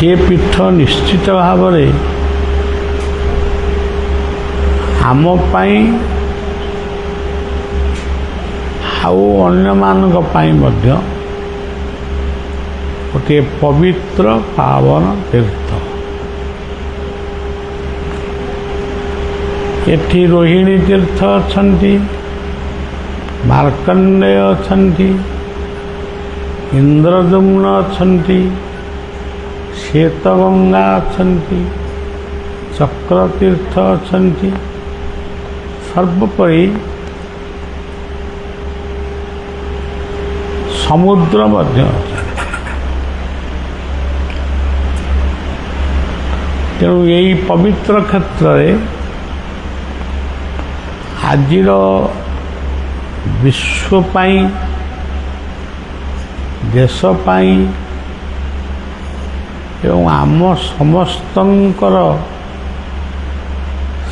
ଗୋଟିଏ ପୀଠ ନିଶ୍ଚିତ ଭାବରେ ଆମ ପାଇଁ ଆଉ ଅନ୍ୟମାନଙ୍କ ପାଇଁ ମଧ୍ୟ ଗୋଟିଏ ପବିତ୍ର ପାବନ ତୀର୍ଥ। ଏଠି ରୋହିଣୀ ତୀର୍ଥ ଅଛନ୍ତି, ମାର୍କଣ୍ଡେୟ ଅଛନ୍ତି, ଇନ୍ଦ୍ରଦ୍ୟୁମ୍ନ ଅଛନ୍ତି, ଶ୍ଵେତଗଙ୍ଗା ଅଛନ୍ତି, ଚକ୍ରତୀର୍ଥ ଅଛନ୍ତି, ସର୍ବୋପରି ସମୁଦ୍ର ମଧ୍ୟ ଅଛନ୍ତି। ତେଣୁ ଏହି ପବିତ୍ର କ୍ଷେତ୍ରରେ ଆଜିର ବିଶ୍ୱ ପାଇଁ, ଦେଶ ପାଇଁ ଏବଂ ଆମ ସମସ୍ତଙ୍କର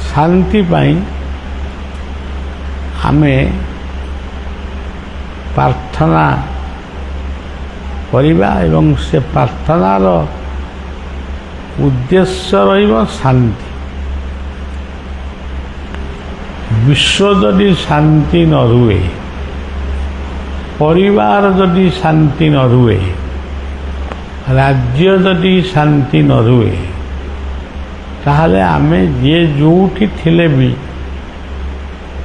ଶାନ୍ତି ପାଇଁ ଆମେ ପ୍ରାର୍ଥନା କରିବା ଏବଂ ସେ ପ୍ରାର୍ଥନାର ଉଦ୍ଦେଶ୍ୟ ରହିବ ଶାନ୍ତି। ବିଶ୍ୱ ଯଦି ଶାନ୍ତି ନ ରୁହେ, ପରିବାର ଯଦି ଶାନ୍ତି ନ ରୁହେ, ରାଜ୍ୟ ଯଦି ଶାନ୍ତି ନ ରୁହେ, ତାହେଲେ ଆମେ ଯିଏ ଯେଉଁଠି ଥିଲେ ବି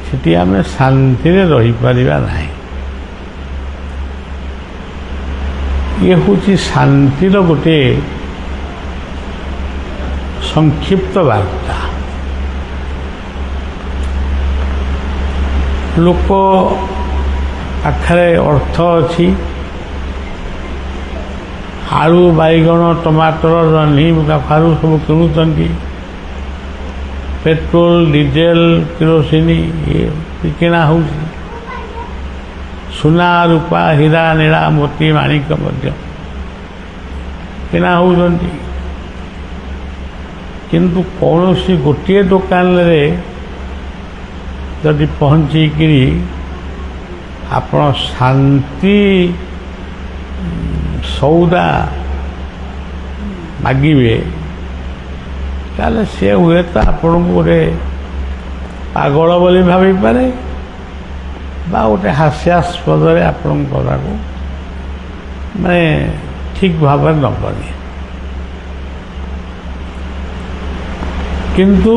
ସେଠି ଆମେ ଶାନ୍ତିରେ ରହିପାରିବା ନାହିଁ। ଇଏ ହେଉଛି ଶାନ୍ତିର ଗୋଟିଏ ସଂକ୍ଷିପ୍ତ ବାର୍ତ୍ତା। ଲୋକ ପାଖରେ ଅର୍ଥ ଅଛି, ଆଳୁ, ବାଇଗଣ, ଟମାଟର, ଜହ୍ନି, କଖାରୁ ସବୁ କିଣୁଛନ୍ତି। ପେଟ୍ରୋଲ, ଡିଜେଲ, କିରୋସିନ କିଣା ହେଉଛି। ସୁନା, ରୂପା, ହୀରା, ନୀଳା, ମୋତି, ମାଣିକ ମଧ୍ୟ କିଣା ହେଉଛନ୍ତି। କିନ୍ତୁ କୌଣସି ଗୋଟିଏ ଦୋକାନରେ ଯଦି ପହଞ୍ଚିକିରି ଆପଣ ଶାନ୍ତି ସଉଦା ମାଗିବେ, ତାହେଲେ ସେ ହୁଏତ ଆପଣଙ୍କୁ ଗୋଟେ ପାଗଳ ବୋଲି ଭାବିପାରେ ବା ଗୋଟେ ହାସ୍ୟାସ୍ପଦରେ ଆପଣଙ୍କ କଥାକୁ ମାନେ ଠିକ୍ ଭାବରେ ନେବନି। କିନ୍ତୁ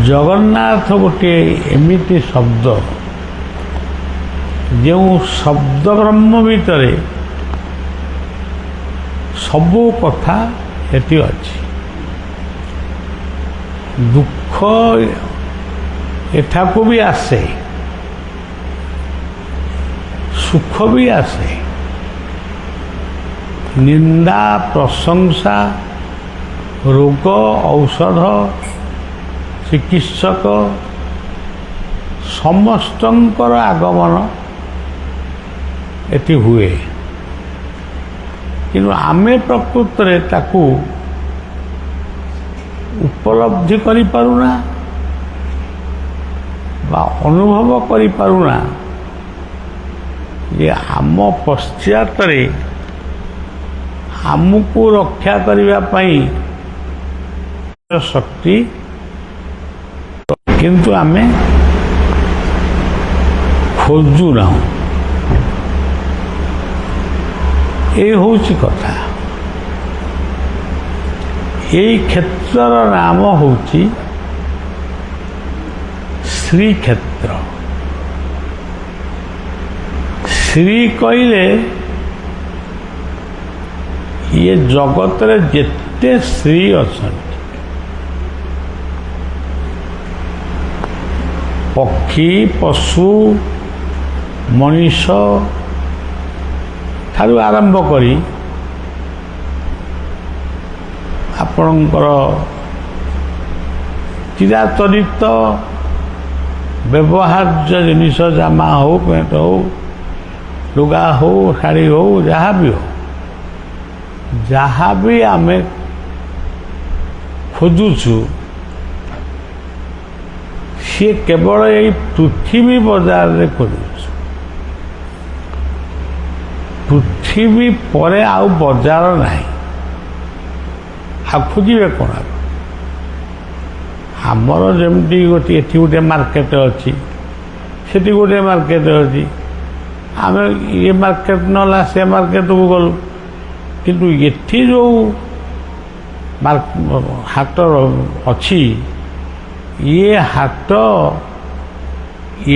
ଜଗନ୍ନାଥ ଗୋଟିଏ ଏମିତି ଶବ୍ଦ, ଯେଉଁ ଶବ୍ଦ ବ୍ରହ୍ମ ଭିତରେ ସବୁ କଥା ଏଠି ଅଛି। ଦୁଃଖ ଏଠାକୁ ବି ଆସେ, ସୁଖ ବି ଆସେ, ନିନ୍ଦା, ପ୍ରଶଂସା, ରୋଗ, ଔଷଧ, ଚିକିତ୍ସକ ସମସ୍ତଙ୍କର ଆଗମନ ଏଠି ହୁଏ। କିନ୍ତୁ ଆମେ ପ୍ରକୃତରେ ତାକୁ ଉପଲବ୍ଧି କରିପାରୁନା ବା ଅନୁଭବ କରିପାରୁନା ଯେ ଆମ ପଶ୍ଚାତରେ ଆମକୁ ରକ୍ଷା କରିବା ପାଇଁ ଶକ୍ତି, କିନ୍ତୁ ଆମେ ଖୋଜୁନାହୁଁ। এই ହେଉଛି କଥା। এই କ୍ଷେତ୍ରର ନାମ ହେଉଛି ଶ୍ରୀକ୍ଷେତ୍ର। ଶ୍ରୀ କହିଲେ ଇଏ ଜଗତରେ ଯେତେ ଶ୍ରୀ ଅଛନ୍ତି, ପକ୍ଷୀ, ପଶୁ, ମଣିଷ ଠାରୁ ଆରମ୍ଭ କରି ଆପଣଙ୍କର ଚିରାଚରିତ ବ୍ୟବହାର୍ଯ୍ୟ ଜିନିଷ, ଜାମା ହେଉ, ପ୍ୟାଣ୍ଟ ହେଉ, ଲୁଗା ହେଉ, ଶାଢ଼ୀ ହେଉ, ଯାହା ବି ହେଉ, ଯାହା ବି ଆମେ ଖୋଜୁଛୁ ସିଏ କେବଳ ଏଇ ପୃଥିବୀ ବଜାରରେ ଖୋଜୁଛୁ। ପୃଥିବୀ ପରେ ଆଉ ବଜାର ନାହିଁ, ଆଉ ଖୋଜିବେ କ'ଣ? ଆମର ଯେମିତି ଏଠି ଗୋଟିଏ ମାର୍କେଟ ଅଛି, ସେଠି ଗୋଟିଏ ମାର୍କେଟ ଅଛି, ଆମେ ଏ ମାର୍କେଟ ନହେଲା ସେ ମାର୍କେଟକୁ ଗଲୁ, କିନ୍ତୁ ଏଠି ଯେଉଁ ହାଟ ଅଛି, ଇଏ ହାଟ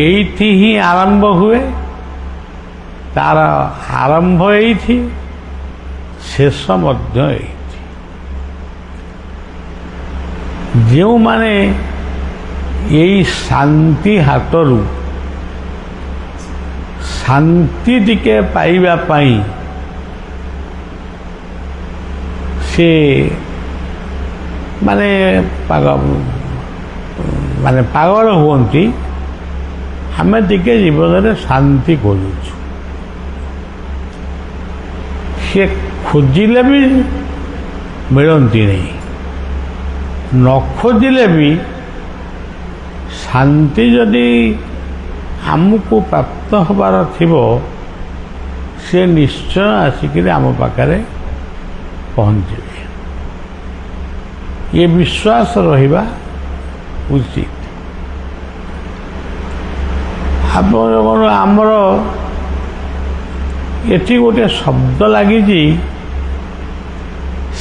ଏଇଠି ହିଁ ଆରମ୍ଭ ହୁଏ, ତାର ଆରମ୍ଭ ଏଇଠି, ଶେଷ ମଧ୍ୟ ଏଇଠି। ଯେଉଁମାନେ ଏଇ ଶାନ୍ତି ହାଟରୁ ଶାନ୍ତି ଟିକେ ପାଇବା ପାଇଁ ସେ ମାନେ ପାଗଳ ହୁଅନ୍ତି, ଆମେ ଟିକେ ଜୀବନରେ ଶାନ୍ତି ଖୋଜୁଛୁ। ସେ ଖୋଜିଲେ ବି ମିଳନ୍ତି ନାହିଁ, ନ ଖୋଜିଲେ ବି ଶାନ୍ତି ଯଦି ଆମକୁ ପ୍ରାପ୍ତ ହେବାର ଥିବ, ସେ ନିଶ୍ଚୟ ଆସିକିରି ଆମ ପାଖରେ ପହଞ୍ଚିବେ। ଏ ବିଶ୍ୱାସ ରହିବା ଉଚିତ। ଆମର ଏଠି ଗୋଟିଏ ଶବ୍ଦ ଲାଗିଛି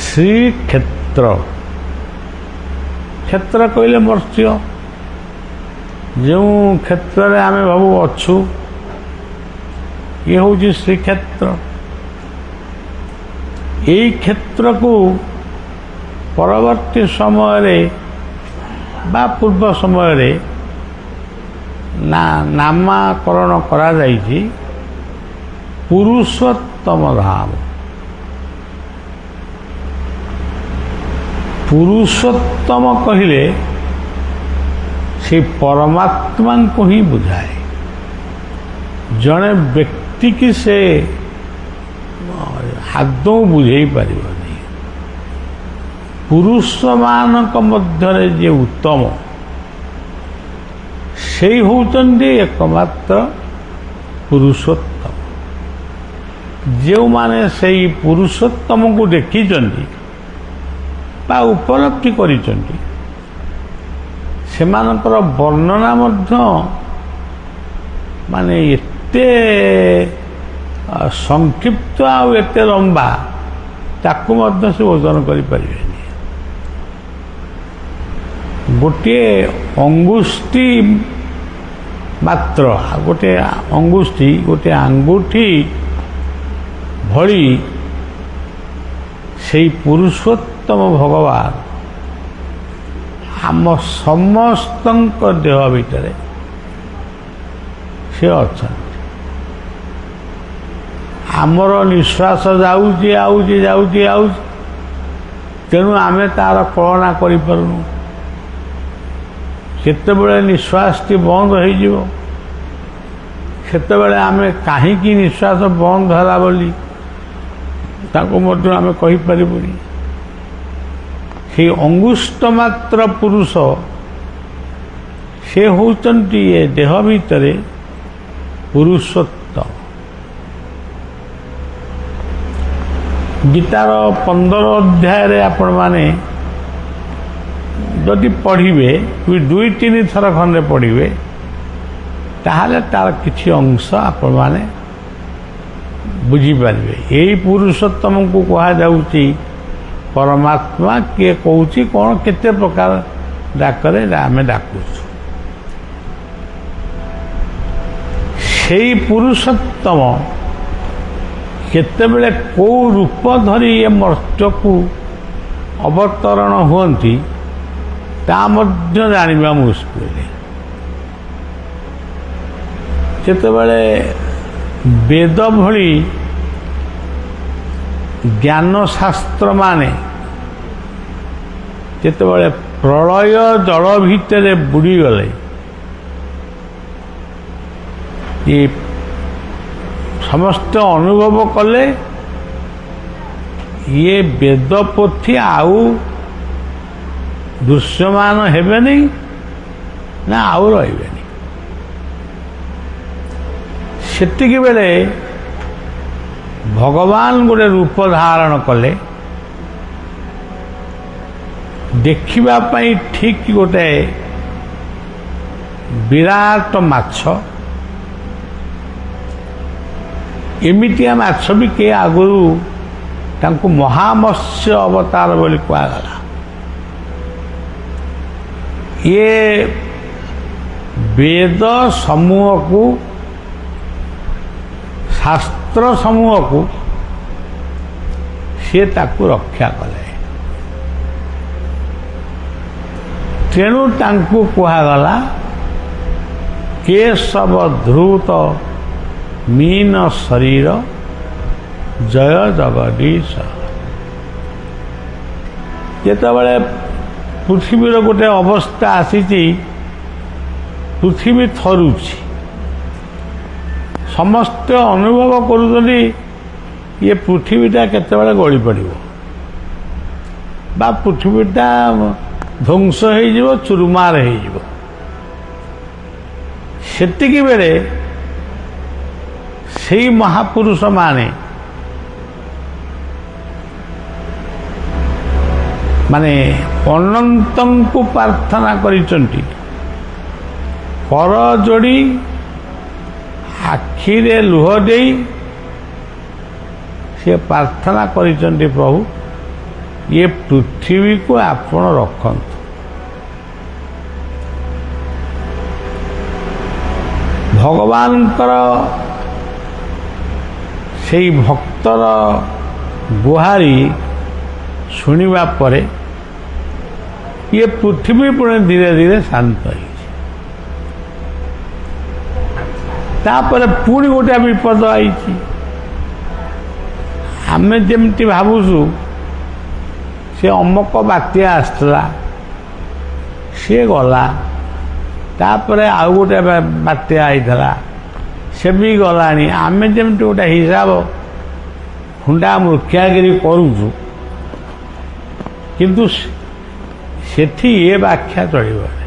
ଶ୍ରୀକ୍ଷେତ୍ର। କ୍ଷେତ୍ର କହିଲେ ମର୍ତ୍ତ୍ୟ, ଯେଉଁ କ୍ଷେତ୍ରରେ ଆମେ ଭାବୁ ଅଛୁ, ଇଏ ହେଉଛି ଶ୍ରୀକ୍ଷେତ୍ର। ଏଇ କ୍ଷେତ୍ରକୁ ପରବର୍ତ୍ତୀ ସମୟରେ ବା ପୂର୍ବ ସମୟରେ ନାମକରଣ କରାଯାଇଛି ପୁରୁଷୋତ୍ତମ ଧାମ। ପୁରୁଷୋତ୍ତମ କହିଲେ ସେ ପରମାତ୍ମାଙ୍କୁ ହିଁ ବୁଝାଏ। ଜଣେ ବ୍ୟକ୍ତିକି ସେ ଆଦୌ ବୁଝେଇ ପାରିବନି। ପୁରୁଷମାନଙ୍କ ମଧ୍ୟରେ ଯିଏ ଉତ୍ତମ, ସେଇ ହେଉଛନ୍ତି ଏକମାତ୍ର ପୁରୁଷୋତ୍ତମ। ଯେଉଁମାନେ ସେଇ ପୁରୁଷୋତ୍ତମକୁ ଦେଖିଛନ୍ତି ବା ଉପଲବ୍ଧି କରିଛନ୍ତି, ସେମାନଙ୍କର ବର୍ଣ୍ଣନା ମଧ୍ୟ ଏତେ ସଂକ୍ଷିପ୍ତ ଆଉ ଏତେ ଲମ୍ବା, ତାକୁ ମଧ୍ୟ ସେ ଓଜନ କରିପାରିବେନି। ଗୋଟିଏ ଅଙ୍ଗୁଷ୍ଠି ମାତ୍ର, ଗୋଟିଏ ଅଙ୍ଗୁଷ୍ଠି, ଗୋଟିଏ ଆଙ୍ଗୁଠି ଭଳି ସେଇ ପୁରୁଷୋତ୍ତମ ଭଗବାନ ଆମ ସମସ୍ତଙ୍କ ଦେହ ଭିତରେ ସେ ଅଛନ୍ତି। ଆମର ନିଶ୍ୱାସ ଯାଉଛି ଆଉଛି ଯାଉଛି ଆଉଛି, ତେଣୁ ଆମେ ତାର କଳନା କରିପାରୁନୁ। କେତେବେଳେ ନିଶ୍ୱାସଟି ବନ୍ଦ ହୋଇଯିବ, ସେତେବେଳେ ଆମେ କାହିଁକି ନିଶ୍ୱାସ ବନ୍ଦ ହେଲା ବୋଲି ତାକୁ ମଧ୍ୟ ଆମେ କହିପାରିବୁନି। ସେଇ ଅଙ୍ଗୁଷ୍ଠ ମାତ୍ର ପୁରୁଷ, ସେ ହେଉଛନ୍ତି ଏ ଦେହ ଭିତରେ ପୁରୁଷୋତ୍ତମ। ଗୀତାର 15 ଅଧ୍ୟାୟରେ ଆପଣମାନେ ଯଦି ପଢ଼ିବେ, 2-3 ଥର ଖଣ୍ଡେ ପଢ଼ିବେ, ତାହେଲେ ତାର କିଛି ଅଂଶ ଆପଣମାନେ ବୁଝିପାରିବେ। ଏଇ ପୁରୁଷୋତ୍ତମକୁ କୁହାଯାଉଛି ପରମାତ୍ମା। କିଏ କହୁଛି କ'ଣ, କେତେ ପ୍ରକାର ଡାକରେ ଆମେ ଡାକୁଛୁ। ସେଇ ପୁରୁଷୋତ୍ତମ କେତେବେଳେ କେଉଁ ରୂପ ଧରି ଏ ମର୍ତ୍ତ୍ୟକୁ ଅବତରଣ ହୁଅନ୍ତି, ତା ମଧ୍ୟ ଜାଣିବା ମୁସ୍କିଲ। ଯେତେବେଳେ ବେଦ ଭଳି ଜ୍ଞାନଶାସ୍ତ୍ରମାନେ ଯେତେବେଳେ ପ୍ରଳୟ ଜଳ ଭିତରେ ବୁଡ଼ିଗଲେ, ଏ ସମସ୍ତେ ଅନୁଭବ କଲେ ଇଏ ବେଦ ପୋଥି ଆଉ ଦୃଶ୍ୟମାନ ହେବେନି ନା ଆଉ ରହିବେନି। ସେତିକି ବେଳେ ଭଗବାନ ଗୋଟେ ରୂପ ଧାରଣ କଲେ, ଦେଖିବା ପାଇଁ ଠିକ୍ ଗୋଟେ ବିରାଟ ମାଛ। ଏମିତିଆ ମାଛ ବି କିଏ ଆଗରୁ ତାଙ୍କୁ ମହାମତ୍ସ୍ୟ ଅବତାର ବୋଲି କୁହାଗଲା। ଇଏ ବେଦ ସମୂହକୁ, ଶାସ୍ତ୍ର ସମୂହକୁ ସିଏ ତାକୁ ରକ୍ଷା କଲେ। ତେଣୁ ତାଙ୍କୁ କୁହାଗଲା କେଶବ ଧୃତ ମୀନ ଶରୀର ଜୟ ଜଗଦୀଶ। ଯେତେବେଳେ ପୃଥିବୀର ଗୋଟେ ଅବସ୍ଥା ଆସିଛି, ପୃଥିବୀ ଥରୁଛି, ସମସ୍ତେ ଅନୁଭବ କରୁଛନ୍ତି ଇଏ ପୃଥିବୀଟା କେତେବେଳେ ଗଳି ପଡ଼ିବ ବା ପୃଥିବୀଟା ଧ୍ୱଂସ ହେଇଯିବ, ଚୁରୁମାର ହେଇଯିବ। ସେତିକି ବେଳେ ସେଇ ମହାପୁରୁଷମାନେ ମାନେ ଅନନ୍ତଙ୍କୁ ପ୍ରାର୍ଥନା କରିଛନ୍ତି, କର ଯୋଡ଼ି ଆଖିରେ ଲୁହ ଦେଇ ସେ ପ୍ରାର୍ଥନା କରିଛନ୍ତି, ପ୍ରଭୁ ଇଏ ପୃଥିବୀକୁ ଆପଣ ରଖନ୍ତୁ। ଭଗବାନଙ୍କର ସେଇ ଭକ୍ତର ଗୁହାରି ଶୁଣିବା ପରେ ଇଏ ପୃଥିବୀ ପୁଣି ଧୀରେ ଧୀରେ ଶାନ୍ତ ହେଇଛି। ତାପରେ ପୁଣି ଗୋଟେ ବିପଦ ଆଇଛି। ଆମେ ଯେମିତି ଭାବୁଛୁ ସେ ଅମକ ବାତ୍ୟା ଆସିଥିଲା, ସିଏ ଗଲା, ତାପରେ ଆଉ ଗୋଟେ ବାତ୍ୟା ଆଇଥିଲା, ସେ ବି ଗଲାଣି। ଆମେ ଯେମିତି ଗୋଟେ ହିସାବ ହୁଣ୍ଡା ମୃକ୍ଷାଗିରି କରୁଛୁ, କିନ୍ତୁ ସେଠି ଏ ବ୍ୟାଖ୍ୟା ଚଳିବନି।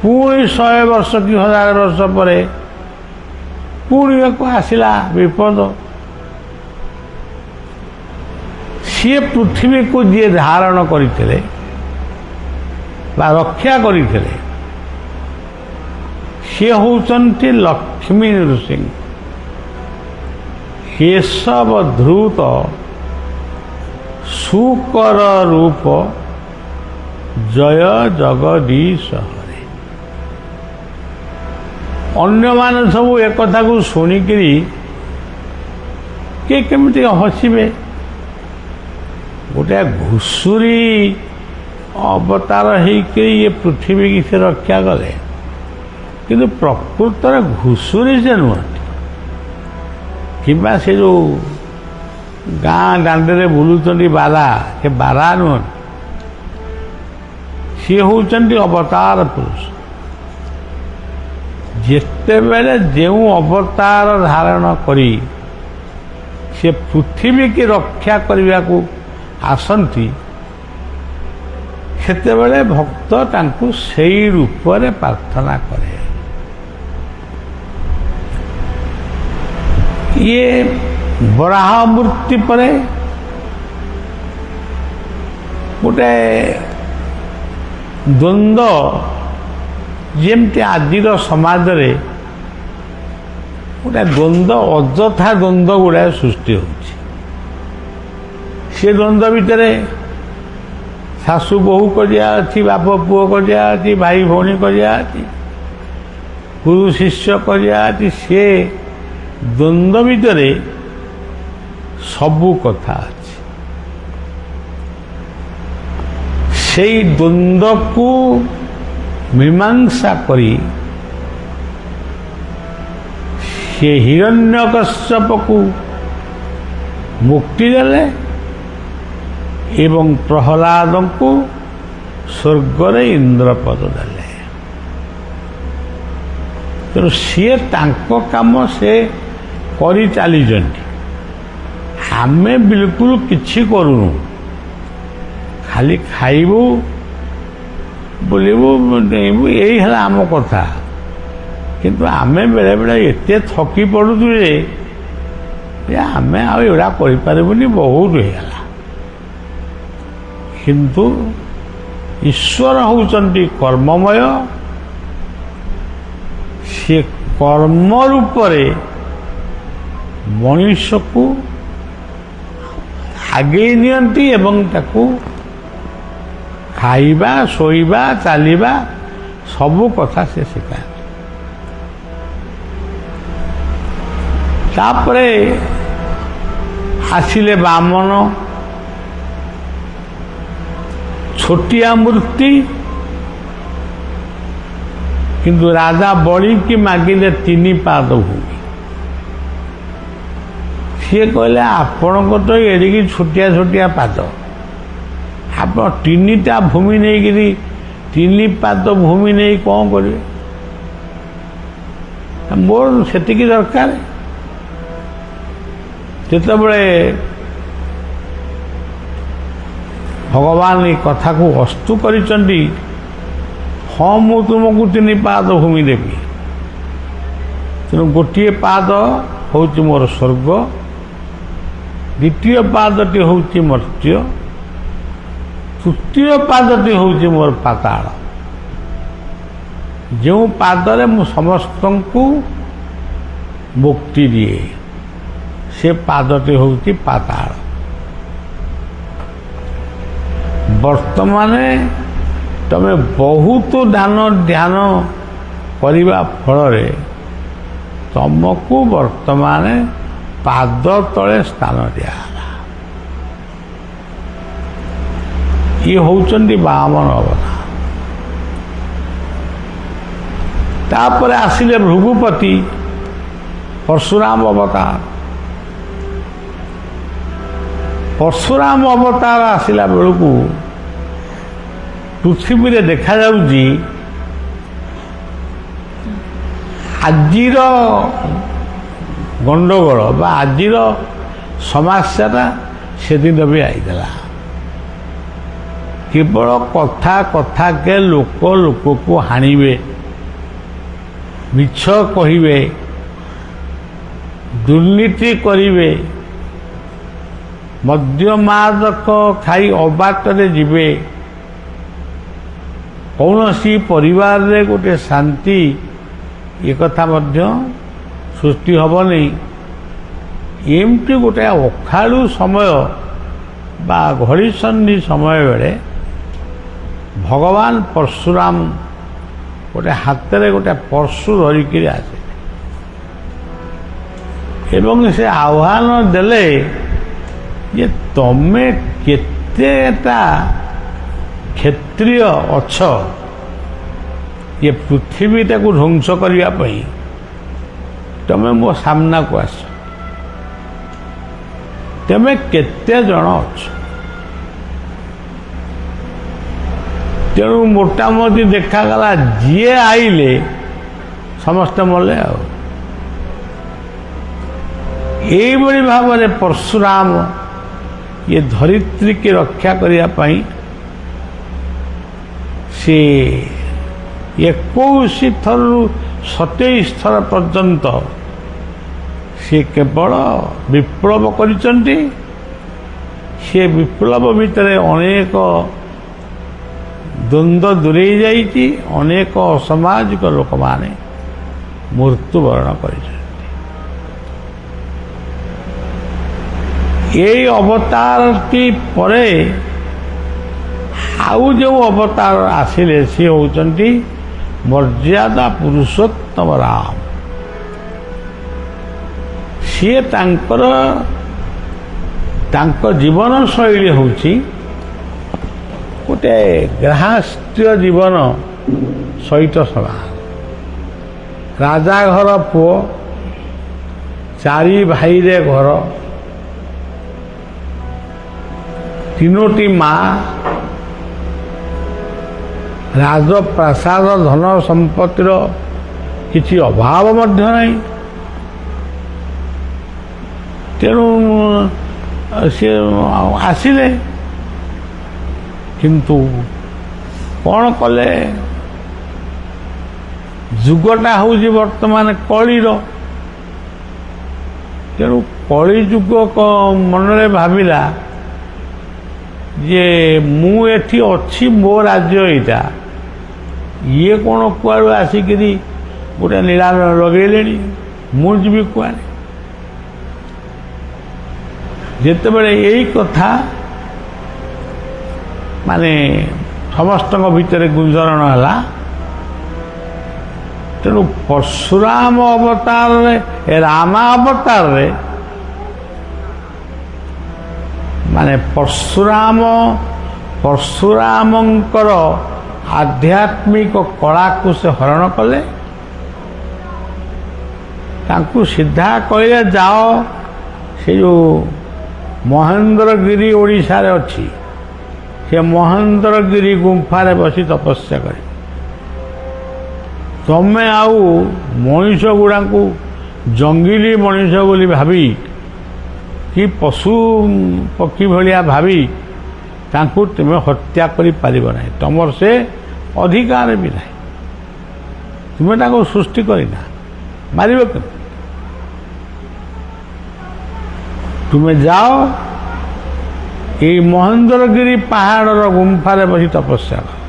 ପୁଣି 100 ବର୍ଷ କି 1000 ବର୍ଷ ପରେ ପୁଣି ଆସିଲା ବିପଦ। ସିଏ ପୃଥିବୀକୁ ଯିଏ ଧାରଣ କରିଥିଲେ ବା ରକ୍ଷା କରିଥିଲେ, ସିଏ ହେଉଛନ୍ତି ଲକ୍ଷ୍ମୀ ନୃସିଂହ। କେଶବ ଧୃତ ସୁକର ରୂପ ଜୟ ଜଗଦୀଶ ହରେ। ଅନ୍ୟମାନେ ସବୁ ଏକଥାକୁ ଶୁଣିକିରି କିଏ କେମିତି ହସିବେ, ଗୋଟେ ଘୁଷୁରୀ ଅବତାର ହେଇକିରି ଇଏ ପୃଥିବୀକି ସେ ରକ୍ଷା କଲେ, କିନ୍ତୁ ପ୍ରକୃତରେ ଘୁଷୁରୀ ସେ ନୁହନ୍ତି, କିମ୍ବା ସେ ଯେଉଁ ଗାଁ ଦାଣ୍ଡରେ ବୁଲୁଛନ୍ତି ବାରା, ସେ ବାରା ନୁହନ୍ତି, ସିଏ ହେଉଛନ୍ତି ଅବତାର ପୁରୁଷ। ଯେତେବେଳେ ଯେଉଁ ଅବତାର ଧାରଣ କରି ସେ ପୃଥିବୀକି ରକ୍ଷା କରିବାକୁ ଆସନ୍ତି, ସେତେବେଳେ ଭକ୍ତ ତାଙ୍କୁ ସେଇ ରୂପରେ ପ୍ରାର୍ଥନା କରେ। ଇଏ ବରାହ ମୂର୍ତ୍ତି ପରେ ଗୋଟେ ଦ୍ୱନ୍ଦ୍ୱ, ଯେମିତି ଆଜିର ସମାଜରେ ଗୋଟେ ଦ୍ୱନ୍ଦ୍ୱ, ଅଯଥା ଦ୍ୱନ୍ଦ୍ୱ ଗୁଡ଼ାଏ ସୃଷ୍ଟି ହେଉଛି। ସେ ଦ୍ୱନ୍ଦ୍ୱ ଭିତରେ ଶାଶୁ ବୋହୂ କରିବା ଅଛି, ବାପ ପୁଅ କରିବା ଅଛି, ଭାଇ ଭଉଣୀ କରିବା ଅଛି, ଗୁରୁ ଶିଷ୍ୟ କରିବା ଅଛି। ସେ ଦ୍ୱନ୍ଦ୍ୱ ଭିତରେ ସବୁ କଥା ଅଛି। ସେଇ ଦ୍ୱନ୍ଦ୍ୱକୁ ମୀମାଂସା କରି ସେ ହିରଣ୍ୟକଶ୍ୟପକୁ ମୁକ୍ତି ଦେଲେ ଏବଂ ପ୍ରହ୍ଲାଦଙ୍କୁ ସ୍ୱର୍ଗରେ ଇନ୍ଦ୍ରପଦ ଦେଲେ। ତେଣୁ ସିଏ ତାଙ୍କ କାମ ସେ କରି ଚାଲିଛନ୍ତି। ଆମେ ବିଲକୁଲ କିଛି କରୁନୁ, ଖାଲି ଖାଇବୁ, ବୁଲିବୁ, ଡେଇଁବୁ, ଏଇ ହେଲା ଆମ କଥା। କିନ୍ତୁ ଆମେ ବେଳେବେଳେ ଏତେ ଥକି ପଡ଼ୁଛୁ ଯେ ଯେ ଆମେ ଆଉ ଏଗୁଡ଼ା କରିପାରିବୁନି, ବହୁତ ହେଇଗଲା। କିନ୍ତୁ ଈଶ୍ୱର ହେଉଛନ୍ତି କର୍ମମୟ। ସେ କର୍ମ ରୂପରେ ମଣିଷକୁ ଆଗେଇ ନିଅନ୍ତି ଏବଂ ତାକୁ ଖାଇବା, ଶୋଇବା, ଚାଲିବା ସବୁ କଥା ସେ ଶିଖାନ୍ତି। ତାପରେ ଆସିଲେ ବାମନ, ଛୋଟିଆ ମୂର୍ତ୍ତି, କିନ୍ତୁ ରାଜା ବଳିକି ମାଗିଲେ 3 ପାଦ ଭୂମି। ସିଏ କହିଲେ ଆପଣଙ୍କ ତ ଏଡ଼ିକି ଛୋଟିଆ ଛୋଟିଆ ପାଦ, ଆପଣ 3ଟା ଭୂମି ନେଇକିରି 3 ପାଦ ଭୂମି ନେଇ କ'ଣ କରିବେ? ମୋର ସେତିକି ଦରକାର। ଯେତେବେଳେ ଭଗବାନ ଏ କଥାକୁ ଅସ୍ତୁ କରିଛନ୍ତି, ହଁ ମୁଁ ତୁମକୁ 3 ପାଦ ଭୂମି ଦେବି, ତେଣୁ ଗୋଟିଏ ପାଦ ହେଉଛି ମୋର ସ୍ୱର୍ଗ, ଦ୍ୱିତୀୟ ପାଦଟି ହେଉଛି ମର୍ତ୍ତ୍ୟ, ତୃତୀୟ ପାଦଟି ହେଉଛି ମୋର ପାତାଳ। ଯେଉଁ ପାଦରେ ମୁଁ ସମସ୍ତଙ୍କୁ ମୁକ୍ତି ଦିଏ, ସେ ପାଦଟି ହେଉଛି ପାତାଳ। ବର୍ତ୍ତମାନ ତମେ ବହୁତ ଧ୍ୟାନ କରିବା ଫଳରେ ତମକୁ ବର୍ତ୍ତମାନ ପାଦ ତଳେ ସ୍ଥାନ ଦିଆଗଲା। ଇଏ ହେଉଛନ୍ତି ବାମନ ଅବତାର। ତାପରେ ଆସିଲେ ଭୃଗୁପତି, ପରଶୁରାମ ଅବତାର। ପରଶୁରାମ ଅବତାର ଆସିଲା ବେଳକୁ ପୃଥିବୀରେ ଦେଖାଯାଉଛି ଆଜିର ଗଣ୍ଡଗୋଳ ବା ଆଜିର ସମସ୍ୟାଟା ସେଦିନ ବି ଆଇଥିଲା। କେବଳ କଥାକେ ଲୋକ ଲୋକକୁ ହାଣିବେ, ମିଛ କହିବେ, ଦୁର୍ନୀତି କରିବେ, ମଦ୍ୟ ମାଦକ ଖାଇ ଅବାଟରେ ଯିବେ, କୌଣସି ପରିବାରରେ ଗୋଟେ ଶାନ୍ତି ଏକଥା ମଧ୍ୟ ସୃଷ୍ଟି ହେବନି। ଏମିତି ଗୋଟେ ଅଖାଳୁ ସମୟ ବା ଘଡ଼ିସନ୍ଧି ସମୟ ବେଳେ ଭଗବାନ ପରଶୁରାମ ଗୋଟେ ହାତରେ ଗୋଟେ ପରଶୁ ଧରିକିରି ଆସିଲେ ଏବଂ ସେ ଆହ୍ୱାନ ଦେଲେ ଯେ ତମେ କେତେଟା କ୍ଷତ୍ରିୟ ଅଛ ଏ ପୃଥିବୀଟାକୁ ଧ୍ୱଂସ କରିବା ପାଇଁ, ତମେ ମୋ ସାମ୍ନାକୁ ଆସ। ତମେ କେତେ ଜଣ ଅଛ? ତେଣୁ ମୋଟାମୋଟି ଦେଖାଗଲା ଯିଏ ଆଇଲେ ସମସ୍ତେ ମଲେ। ଆଉ ଏଇଭଳି ଭାବରେ ପରଶୁରାମ ଏ ଧରିତ୍ରୀକି ରକ୍ଷା କରିବା ପାଇଁ ସେ 21 ଥରରୁ 27 ଥର ପର୍ଯ୍ୟନ୍ତ ସେ କେବଳ ବିପ୍ଳବ କରିଛନ୍ତି। ସେ ବିପ୍ଳବ ଭିତରେ ଅନେକ ଦ୍ୱନ୍ଦ୍ୱ ଦୂରେଇ ଯାଇଛି, ଅନେକ ଅସାମାଜିକ ଲୋକମାନେ ମୃତ୍ୟୁବରଣ କରିଛନ୍ତି। এই ଅବତାରଟି ପରେ ଆଉ ଯେଉଁ ଅବତାର ଆସିଲେ ସିଏ ହେଉଛନ୍ତି ମର୍ଯ୍ୟାଦା ପୁରୁଷୋତ୍ତମ ରାମ। ସିଏ ତାଙ୍କ ଜୀବନ ଶୈଳୀ ହେଉଛି ଗୋଟେ ଗ୍ରାହସ୍ଥ୍ୟ ଜୀବନ ସହିତ ସମାନ। ରାଜା ଘର ପୁଅ, 4 ଭାଇରେ ଘର, 3ଟି ମା, ରାଜପ୍ରାସାଦ, ଧନ ସମ୍ପତ୍ତିର କିଛି ଅଭାବ ମଧ୍ୟ ନାହିଁ। ତେଣୁ ସେ ଆସିଲେ, କିନ୍ତୁ କ'ଣ କଲେ? ଯୁଗଟା ହେଉଛି ବର୍ତ୍ତମାନ କଳିର। ତେଣୁ କଳିଯୁଗ ମନରେ ଭାବିଲା ଯେ ମୁଁ ଏଠି ଅଛି, ମୋ ରାଜ୍ୟ ଏଇଟା, ଇଏ କ'ଣ କୁଆଡ଼ୁ ଆସିକିରି ଗୋଟେ ନୀଳା ଲଗେଇଲେଣି, ମୁଁ ଯିବି କୁଆଡ଼େ? ଯେତେବେଳେ ଏଇ କଥା ମାନେ ସମସ୍ତଙ୍କ ଭିତରେ ଗୁଞ୍ଜରଣ ହେଲା, ତେଣୁ ପରଶୁରାମ ଅବତାରରେ, ରାମା ଅବତାରରେ ମାନେ ପରଶୁରାମଙ୍କର ଆଧ୍ୟାତ୍ମିକ କଳାକୁ ସେ ହରଣ କଲେ। ତାଙ୍କୁ ସିଧା କହିଲେ ଯାଅ ସେ ଯେଉଁ ମହେନ୍ଦ୍ରଗିରି ଓଡ଼ିଶାରେ ଅଛି, ସେ ମହେନ୍ଦ୍ରଗିରି ଗୁମ୍ଫାରେ ବସି ତପସ୍ୟା କରି ତମେ ଆଉ ମଣିଷ ଗୁଡ଼ାଙ୍କୁ ଜଙ୍ଗିଲି ମଣିଷ ବୋଲି ଭାବି କି ପଶୁ ପକ୍ଷୀ ଭଳିଆ ଭାବି ତାଙ୍କୁ ତୁମେ ହତ୍ୟା କରିପାରିବ ନାହିଁ। ତୁମର ସେ ଅଧିକାର ବି ନାହିଁ। ତୁମେ ତାଙ୍କୁ ସୃଷ୍ଟି କରିନା, ମାରିବ କେମିତି? ତୁମେ ଯାଅ ଏଇ ମହେନ୍ଦ୍ରଗିରି ପାହାଡ଼ର ଗୁମ୍ଫାରେ ବସି ତପସ୍ୟା କର।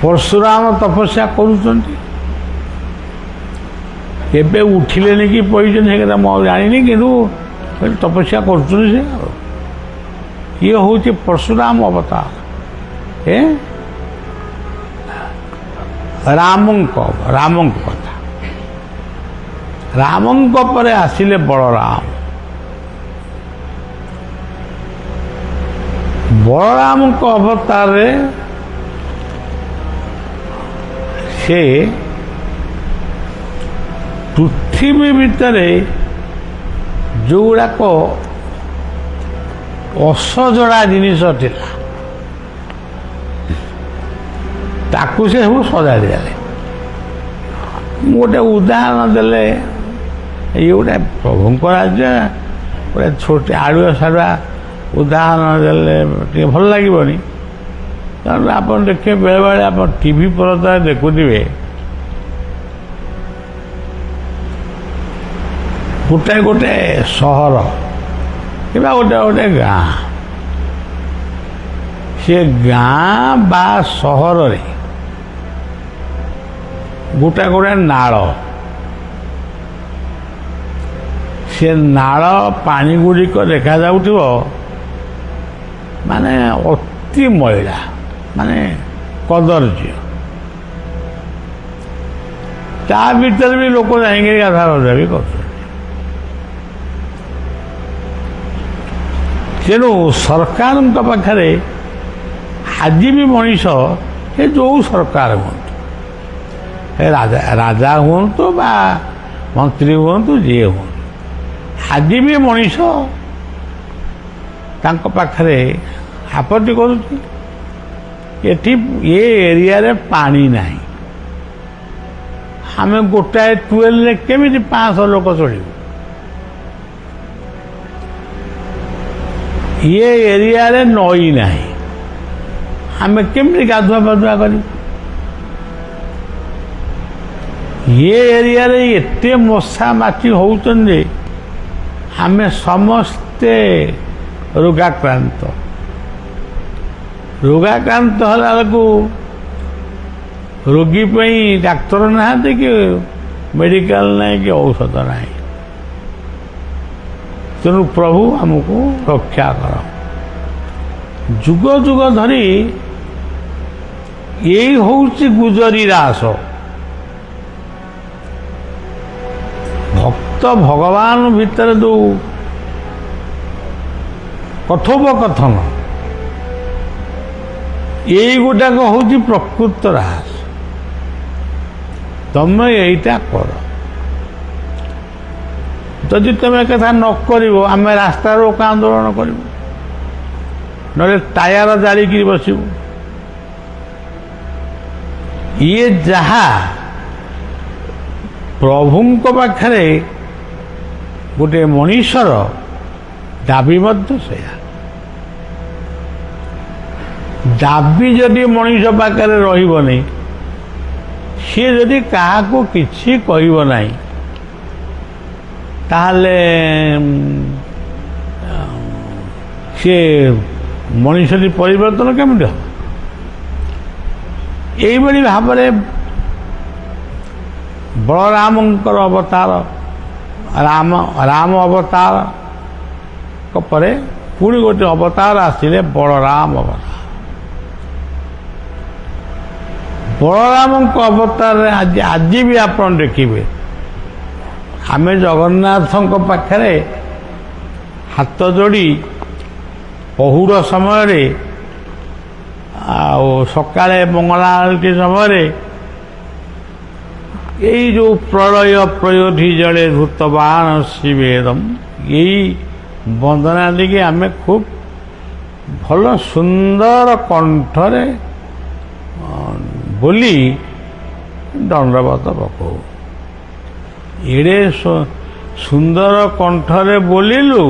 ପରଶୁରାମ ତପସ୍ୟା କରୁଛନ୍ତି, ଏବେ ଉଠିଲେନି କି ପଡ଼ିଛନ୍ତି ସେ କଥା ମୁଁ ଆଉ ଜାଣିନି, କିନ୍ତୁ ତପସ୍ୟା କରୁଛନ୍ତି ସେ। ଆଉ ଇଏ ହେଉଛି ପରଶୁରାମ ଅବତାର, ରାମଙ୍କ କଥା। ରାମଙ୍କ ପରେ ଆସିଲେ ବଳରାମ। ବଳରାମଙ୍କ ଅବତାରରେ ସେ ପୃଥିବୀ ଭିତରେ ଯେଉଁଗୁଡ଼ାକ ଅସଜଡ଼ା ଜିନିଷ ଥିଲା ତାକୁ ସେ ସବୁ ସଜାଡ଼ି ଦେଲେ। ମୁଁ ଗୋଟେ ଉଦାହରଣ ଦେଲେ, ଇଏ ଗୋଟେ ପ୍ରଭୁଙ୍କ ରାଜ୍ୟ, ଗୋଟେ ଛୋଟ ଆଡ଼ୁଆ ସାଡ଼ୁଆ ଉଦାହରଣ ଦେଲେ ଟିକେ ଭଲ ଲାଗିବନି। ତେଣୁ ଆପଣ ଦେଖିବେ, ବେଳେବେଳେ ଆପଣ ଟିଭି ପରଦାରେ ଦେଖୁଥିବେ ଗୋଟେ ସହର କିମ୍ବା ଗୋଟେ ଗାଁ, ସେ ଗାଁ ବା ସହରରେ ଗୋଟେ ନାଳ, ସେ ନାଳ ପାଣି ଗୁଡ଼ିକ ଦେଖାଯାଉଥିବ ମାନେ ଅତି ମଇଳା, ମାନେ କଦର୍ଯ୍ୟ। ତା ଭିତରେ ବି ଲୋକ ଯାଇକିରି ଗାଧାବାଧା ବି କରୁଛନ୍ତି। ତେଣୁ ସରକାରଙ୍କ ପାଖରେ ଆଜି ବି ମଣିଷ, ସେ ଯେଉଁ ସରକାର ହୁଅନ୍ତୁ, ରାଜା ହୁଅନ୍ତୁ ବା ମନ୍ତ୍ରୀ ହୁଅନ୍ତୁ, ଯିଏ ହୁଅନ୍ତୁ, ଆଜି ବି ମଣିଷ ତାଙ୍କ ପାଖରେ ଆପତ୍ତି କରୁଛି, ଏଠି ଏ ଏରିଆରେ ପାଣି ନାହିଁ, ଆମେ ଗୋଟାଏ ଟୁଏଲ୍ରେ କେମିତି 500 ଲୋକ ଚଳିବୁ? ଏ ଏରିଆରେ ନଈ ନାହିଁ, ଆମେ କେମିତି ଗାଧୁଆ ପାଧୁଆ କରିବୁ? ଏ ଏରିଆରେ ଏତେ ମଶା ମାଛି ହେଉଛନ୍ତି ଯେ ଆମେ ସମସ୍ତେ ରୋଗାକ୍ରାନ୍ତ ହେଲା ବେଳକୁ ରୋଗୀ ପାଇଁ ଡାକ୍ତର ନାହାନ୍ତି କି ମେଡ଼ିକାଲ ନାହିଁ କି ଔଷଧ ନାହିଁ। ତେଣୁ ପ୍ରଭୁ ଆମକୁ ରକ୍ଷା କର। ଯୁଗ ଯୁଗ ଧରି ଏଇ ହେଉଛି ଗୁଜରୀ ରାସ। ଭକ୍ତ ଭଗବାନ ଭିତରେ ଯେଉଁ କଥୋପକଥନ, এইগুটাক ହେଉଛି ପ୍ରକୃତ ରାସ। ତମେ ଏଇଟା କର, ଯଦି ତମେ କଥା ନ କରିବ ଆମେ ରାସ୍ତା ରୋକ ଆନ୍ଦୋଳନ କରିବୁ, ନହେଲେ ଟାୟାର ଜାଳିକିରି ବସିବୁ। ଇଏ ଯାହା ପ୍ରଭୁଙ୍କ ପାଖରେ ଗୋଟେ ମଣିଷର ଦାବି ମଧ୍ୟ ସେଇଆ। ଦାବି ଯଦି ମଣିଷ ପାଖରେ ରହିବନି, ସିଏ ଯଦି କାହାକୁ କିଛି କହିବ ନାହିଁ, ତାହେଲେ ସେ ମଣିଷଟି ପରିବର୍ତ୍ତନ କେମିତି ହେବ? ଏଇଭଳି ଭାବରେ ବଳରାମଙ୍କର ଅବତାର ରାମ ଅବତାର ପରେ ପୁଣି ଗୋଟେ ଅବତାର ଆସିଲେ ବଳରାମ ଅବତାର। ବଳରାମଙ୍କ ଅବତାରରେ ଆଜି ବି ଆପଣ ଦେଖିବେ ଆମେ ଜଗନ୍ନାଥଙ୍କ ପାଖରେ ହାତ ଯୋଡ଼ି ପହୁଡ଼ ସମୟରେ ଆଉ ସକାଳେ ମଙ୍ଗଳା ଆଳତି ସମୟରେ ଏଇ ଯେଉଁ ପ୍ରଳୟ ପ୍ରୟୋଧି ଜଳେ ଧୂତବାନ ଶିବେଦମ୍ ଏଇ ବନ୍ଦନାଟିକି ଆମେ ଖୁବ୍ ଭଲ ସୁନ୍ଦର କଣ୍ଠରେ ବୋଲି ଦଣ୍ଡବତ ପକାଉ। ଏଡ଼େ ସୁନ୍ଦର କଣ୍ଠରେ ବୋଲିଲୁ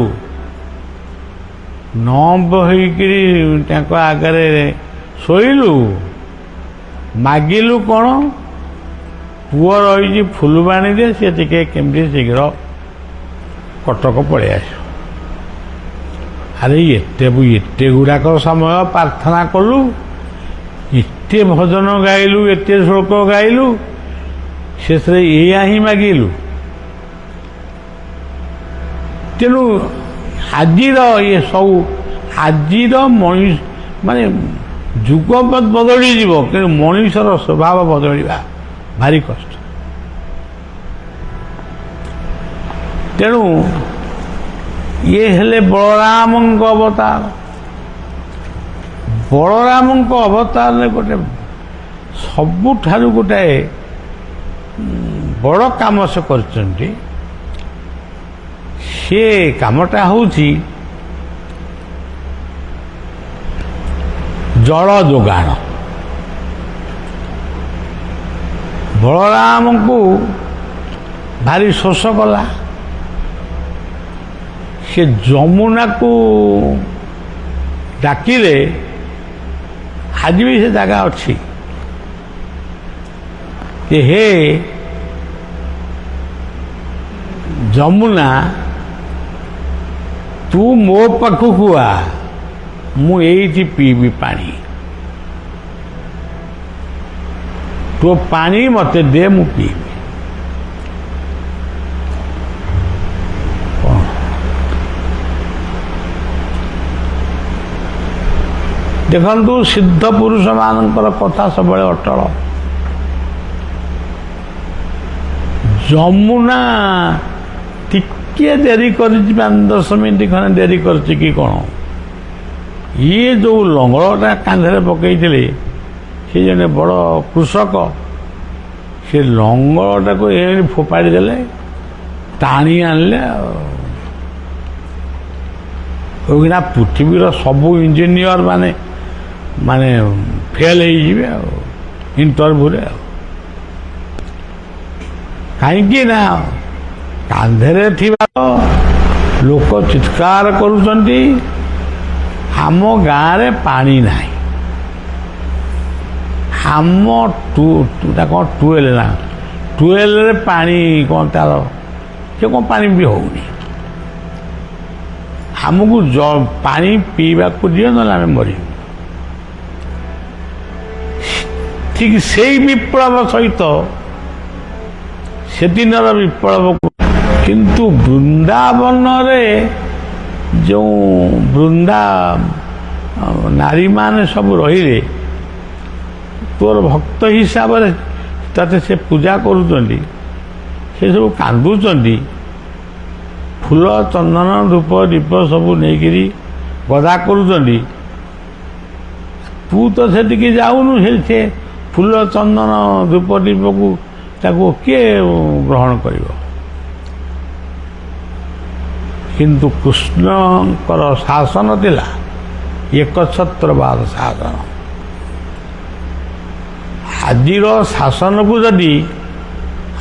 ନ ବହିକିରି ତାଙ୍କ ଆଗରେ ଶୋଇଲୁ। ମାଗିଲୁ କ'ଣ? ପୁଅ ରହିଛି ଫୁଲବାଣୀରେ, ସେ ଟିକେ କେମିତି ଶୀଘ୍ର କଟକ ପଳେଇ ଆସିବ। ଆରେ ଏତେ ଗୁଡ଼ାକ ସମୟ ପ୍ରାର୍ଥନା କଲୁ, ଏତେ ଭଜନ ଗାଇଲୁ, ଏତେ ଶ୍ଲୋକ ଗାଇଲୁ, ଶେଷରେ ଏଇଆ ହିଁ ମାଗିଲୁ। ତେଣୁ ଆଜିର ଇଏ ସବୁ ଆଜିର ମଣିଷ ମାନେ ଯୁଗ ବଦଳିଯିବ କିନ୍ତୁ ମଣିଷର ସ୍ୱଭାବ ବଦଳିବା ଭାରି କଷ୍ଟ। ତେଣୁ ଇଏ ହେଲେ ବଳରାମଙ୍କ ଅବତାର। ବଳରାମଙ୍କ ଅବତାରରେ ଗୋଟେ ସବୁଠାରୁ ଗୋଟାଏ ବଡ଼ କାମ ସେ କରିଛନ୍ତି। ସେ କାମଟା ହେଉଛି ଜଳ ଯୋଗାଣ। ବଳରାମଙ୍କୁ ଭାରି ଶୋଷ କଲା। ସେ ଯମୁନାକୁ ଡାକିଲେ, ଆଜି ବି ସେ ଜାଗା ଅଛି ଯେ ହେ ଯମୁନା ତୁ ମୋ ପାଖକୁ ଆ, ମୁଁ ଏଇଠି ପିଇବି ପାଣି, ତୋ ପାଣି ମୋତେ ଦେ, ମୁଁ ପିଇବି। ଦେଖନ୍ତୁ ସିଦ୍ଧ ପୁରୁଷମାନଙ୍କର କଥା ସବୁବେଳେ ଅଟଳ। ଯମୁନା ଟିକିଏ ଡେରି କରିଛି, 5-10 ମିନିଟ୍ ଖଣ୍ଡେ ଡେରି କରିଛି କି କ'ଣ। ଇଏ ଯେଉଁ ଲଙ୍ଗଳଟା କାନ୍ଧରେ ପକାଇଥିଲେ ସେ ଜଣେ ବଡ଼ କୃଷକ, ସେ ଲଙ୍ଗଳଟାକୁ ଏମିତି ଫୋପାଡ଼ି ଦେଲେ, ଟାଣି ଆଣିଲେ। ଆଉ ପୃଥିବୀର ସବୁ ଇଞ୍ଜିନିୟର ମାନେ ଫେଲ୍ ହେଇଯିବେ ଆଉ ଇଣ୍ଟରଭ୍ୟୁରେ। ଆଉ କାହିଁକି ନା କାନ୍ଧରେ ଥିବା ଲୋକ ଚିତ୍କାର କରୁଛନ୍ତି ଆମ ଗାଁରେ ପାଣି ନାହିଁ। ଆମ ଟୁଏଲ୍ ନା ଟୁଏଲ୍ରେ ପାଣି କ'ଣ ତାର ସେ କ'ଣ ପାଣି ବି ହେଉନି। ଆମକୁ ପାଣି ପିଇବାକୁ ଦିଅ, ନହେଲେ ଆମେ ମରିବୁ। ଠିକ୍ ସେଇ ବିପ୍ଳବ ସହିତ ସେଦିନର ବିପ୍ଳବକୁ କିନ୍ତୁ ବୃନ୍ଦାବନରେ ଯେଉଁ ନାରୀମାନେ ସବୁ ରହିଲେ, ତୋର ଭକ୍ତ ହିସାବରେ ତତେ ସେ ପୂଜା କରୁଛନ୍ତି, ସେ ସବୁ କାନ୍ଦୁଛନ୍ତି। ଫୁଲ ଚନ୍ଦନ ଧୂପ ଦୀପ ସବୁ ନେଇକିରି ଗଦା କରୁଛନ୍ତି। ତୁ ତ ସେଠିକି ଯାଉନୁ, ସେ ଫୁଲ ଚନ୍ଦନ ଧୂପ ଦୀପକୁ ତାକୁ କିଏ ଗ୍ରହଣ କରିବ? କିନ୍ତୁ କୃଷ୍ଣଙ୍କର ଶାସନ ଥିଲା ଏକଛତ୍ରବାଦ ଶାସନ। ଆଜିର ଶାସନକୁ ଯଦି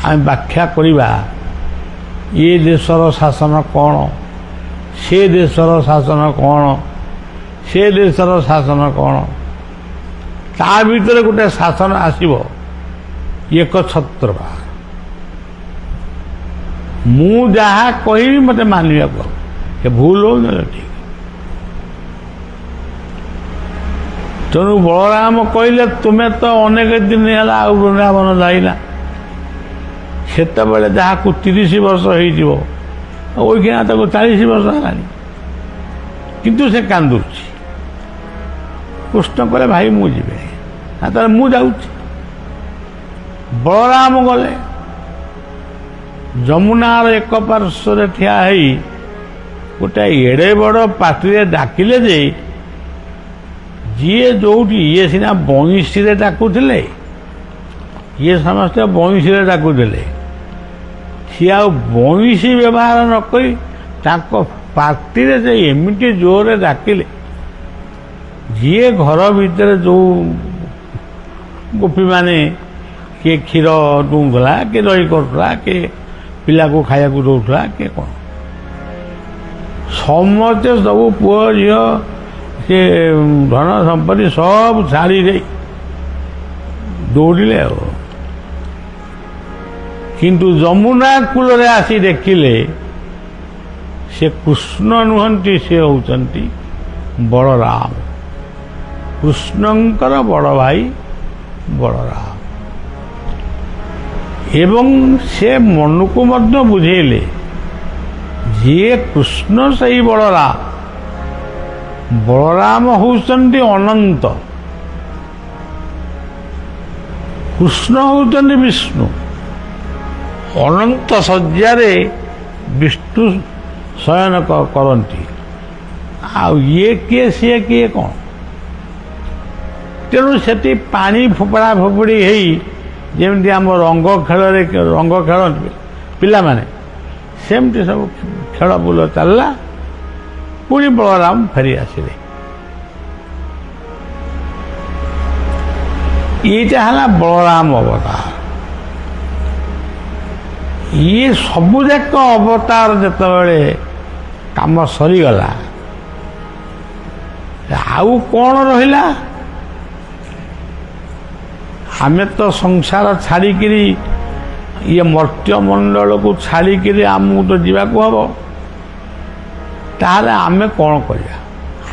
ଆମେ ବ୍ୟାଖ୍ୟା କରିବା, ଏ ଦେଶର ଶାସନ କ'ଣ, ସେ ଦେଶର ଶାସନ କ'ଣ, ସେ ଦେଶର ଶାସନ କ'ଣ, ତା ଭିତରେ ଗୋଟେ ଶାସନ ଆସିବ ଏକଛତ୍ରବାଦ। ମୁଁ ଯାହା କହିବି ମୋତେ ମାନିବାକୁ ହବ, ସେ ଭୁଲ ହଉ ନହେଲେ ଠିକ। ତେଣୁ ବଳରାମ କହିଲେ ତୁମେ ତ ଅନେକ ଦିନ ହେଲା ଆଉ ବୃନ୍ଦାବନ ଯାଇନା, ସେତେବେଳେ ଯାହାକୁ 30 ବର୍ଷ ହେଇଯିବ ଓଇଖିଣା ତାକୁ 40 ବର୍ଷ ହେଲାଣି, କିନ୍ତୁ ସେ କାନ୍ଦୁଛି। କୃଷ୍ଣ କହିଲେ ଭାଇ ମୁଁ ଯିବି, ତାହେଲେ ମୁଁ ଯାଉଛି। ବଳରାମ ଗଲେ, ଯମୁନାର ଏକ ପାର୍ଶ୍ୱରେ ଠିଆ ହେଇ ଗୋଟେ ଏଡ଼େ ବଡ଼ ପାଟିରେ ଡାକିଲେ ଯେ ଯିଏ ଯୋଉଠି, ଇଏ ସିନା ବଇଁଶୀରେ ଡାକୁଥିଲେ, ଇଏ ସମସ୍ତେ ବଇଁଶୀରେ ଡାକୁଥିଲେ, ସିଏ ଆଉ ବଇଁଶୀ ବ୍ୟବହାର ନ କରି ତାଙ୍କ ପାଟିରେ ଯେ ଏମିତି ଜୋରରେ ଡାକିଲେ, ଯିଏ ଘର ଭିତରେ ଯୋଉ ଗୋପୀମାନେ କିଏ କ୍ଷୀର ଦୁଉଁଥିଲା, କିଏ ଦହି କରୁଥିଲା, କିଏ ପିଲାକୁ ଖାଇବାକୁ ଦେଉଥିଲା, କିଏ କ'ଣ, ସମସ୍ତେ ସବୁ ପୁଅ ଝିଅ ସେ ଧନ ସମ୍ପତ୍ତି ସବୁ ଛାଡ଼ି ଦେଇ ଦୌଡ଼ିଲେ ଆଉ। କିନ୍ତୁ ଯମୁନା କୂଳରେ ଆସି ଦେଖିଲେ ସେ କୃଷ୍ଣ ନୁହନ୍ତି, ସେ ହେଉଛନ୍ତି ବଳରାମ, କୃଷ୍ଣଙ୍କର ବଡ଼ ଭାଇ ବଳରାମ। ଏବଂ ସେ ମନକୁ ମଧ୍ୟ ବୁଝେଇଲେ ଯିଏ କୃଷ୍ଣ ସେଇ ବଳରାମ, ବଳରାମ ହେଉଛନ୍ତି ଅନନ୍ତ, କୃଷ୍ଣ ହେଉଛନ୍ତି ବିଷ୍ଣୁ। ଅନନ୍ତ ଶଯ୍ୟାରେ ବିଷ୍ଣୁ ଶୟନ କରନ୍ତି, ଆଉ ଇଏ କିଏ ସିଏ କିଏ କ'ଣ। ତେଣୁ ସେଠି ପାଣି ଫୋପଡ଼ା ଫୋପଡ଼ି ହେଇ ଯେମିତି ଆମ ରଙ୍ଗ ଖେଳରେ ରଙ୍ଗ ଖେଳନ୍ତି ପିଲାମାନେ, ସେମିତି ସବୁ ଖେଳ ବୁଲ ଚାଲିଲା। ପୁଣି ବଳରାମ ଫେରି ଆସିଲେ। ଏଇଟା ହେଲା ବଳରାମ ଅବତାର। ଇଏ ସବୁଯାକ ଅବତାର ଯେତେବେଳେ କାମ ସରିଗଲା, ଆଉ କ'ଣ ରହିଲା? ଆମେ ତ ସଂସାର ଛାଡ଼ିକିରି, ଇଏ ମର୍ତ୍ତ୍ୟମଣ୍ଡଳକୁ ଛାଡ଼ିକିରି ଆମକୁ ତ ଯିବାକୁ ହବ। ତାହେଲେ ଆମେ କ'ଣ କରିବା?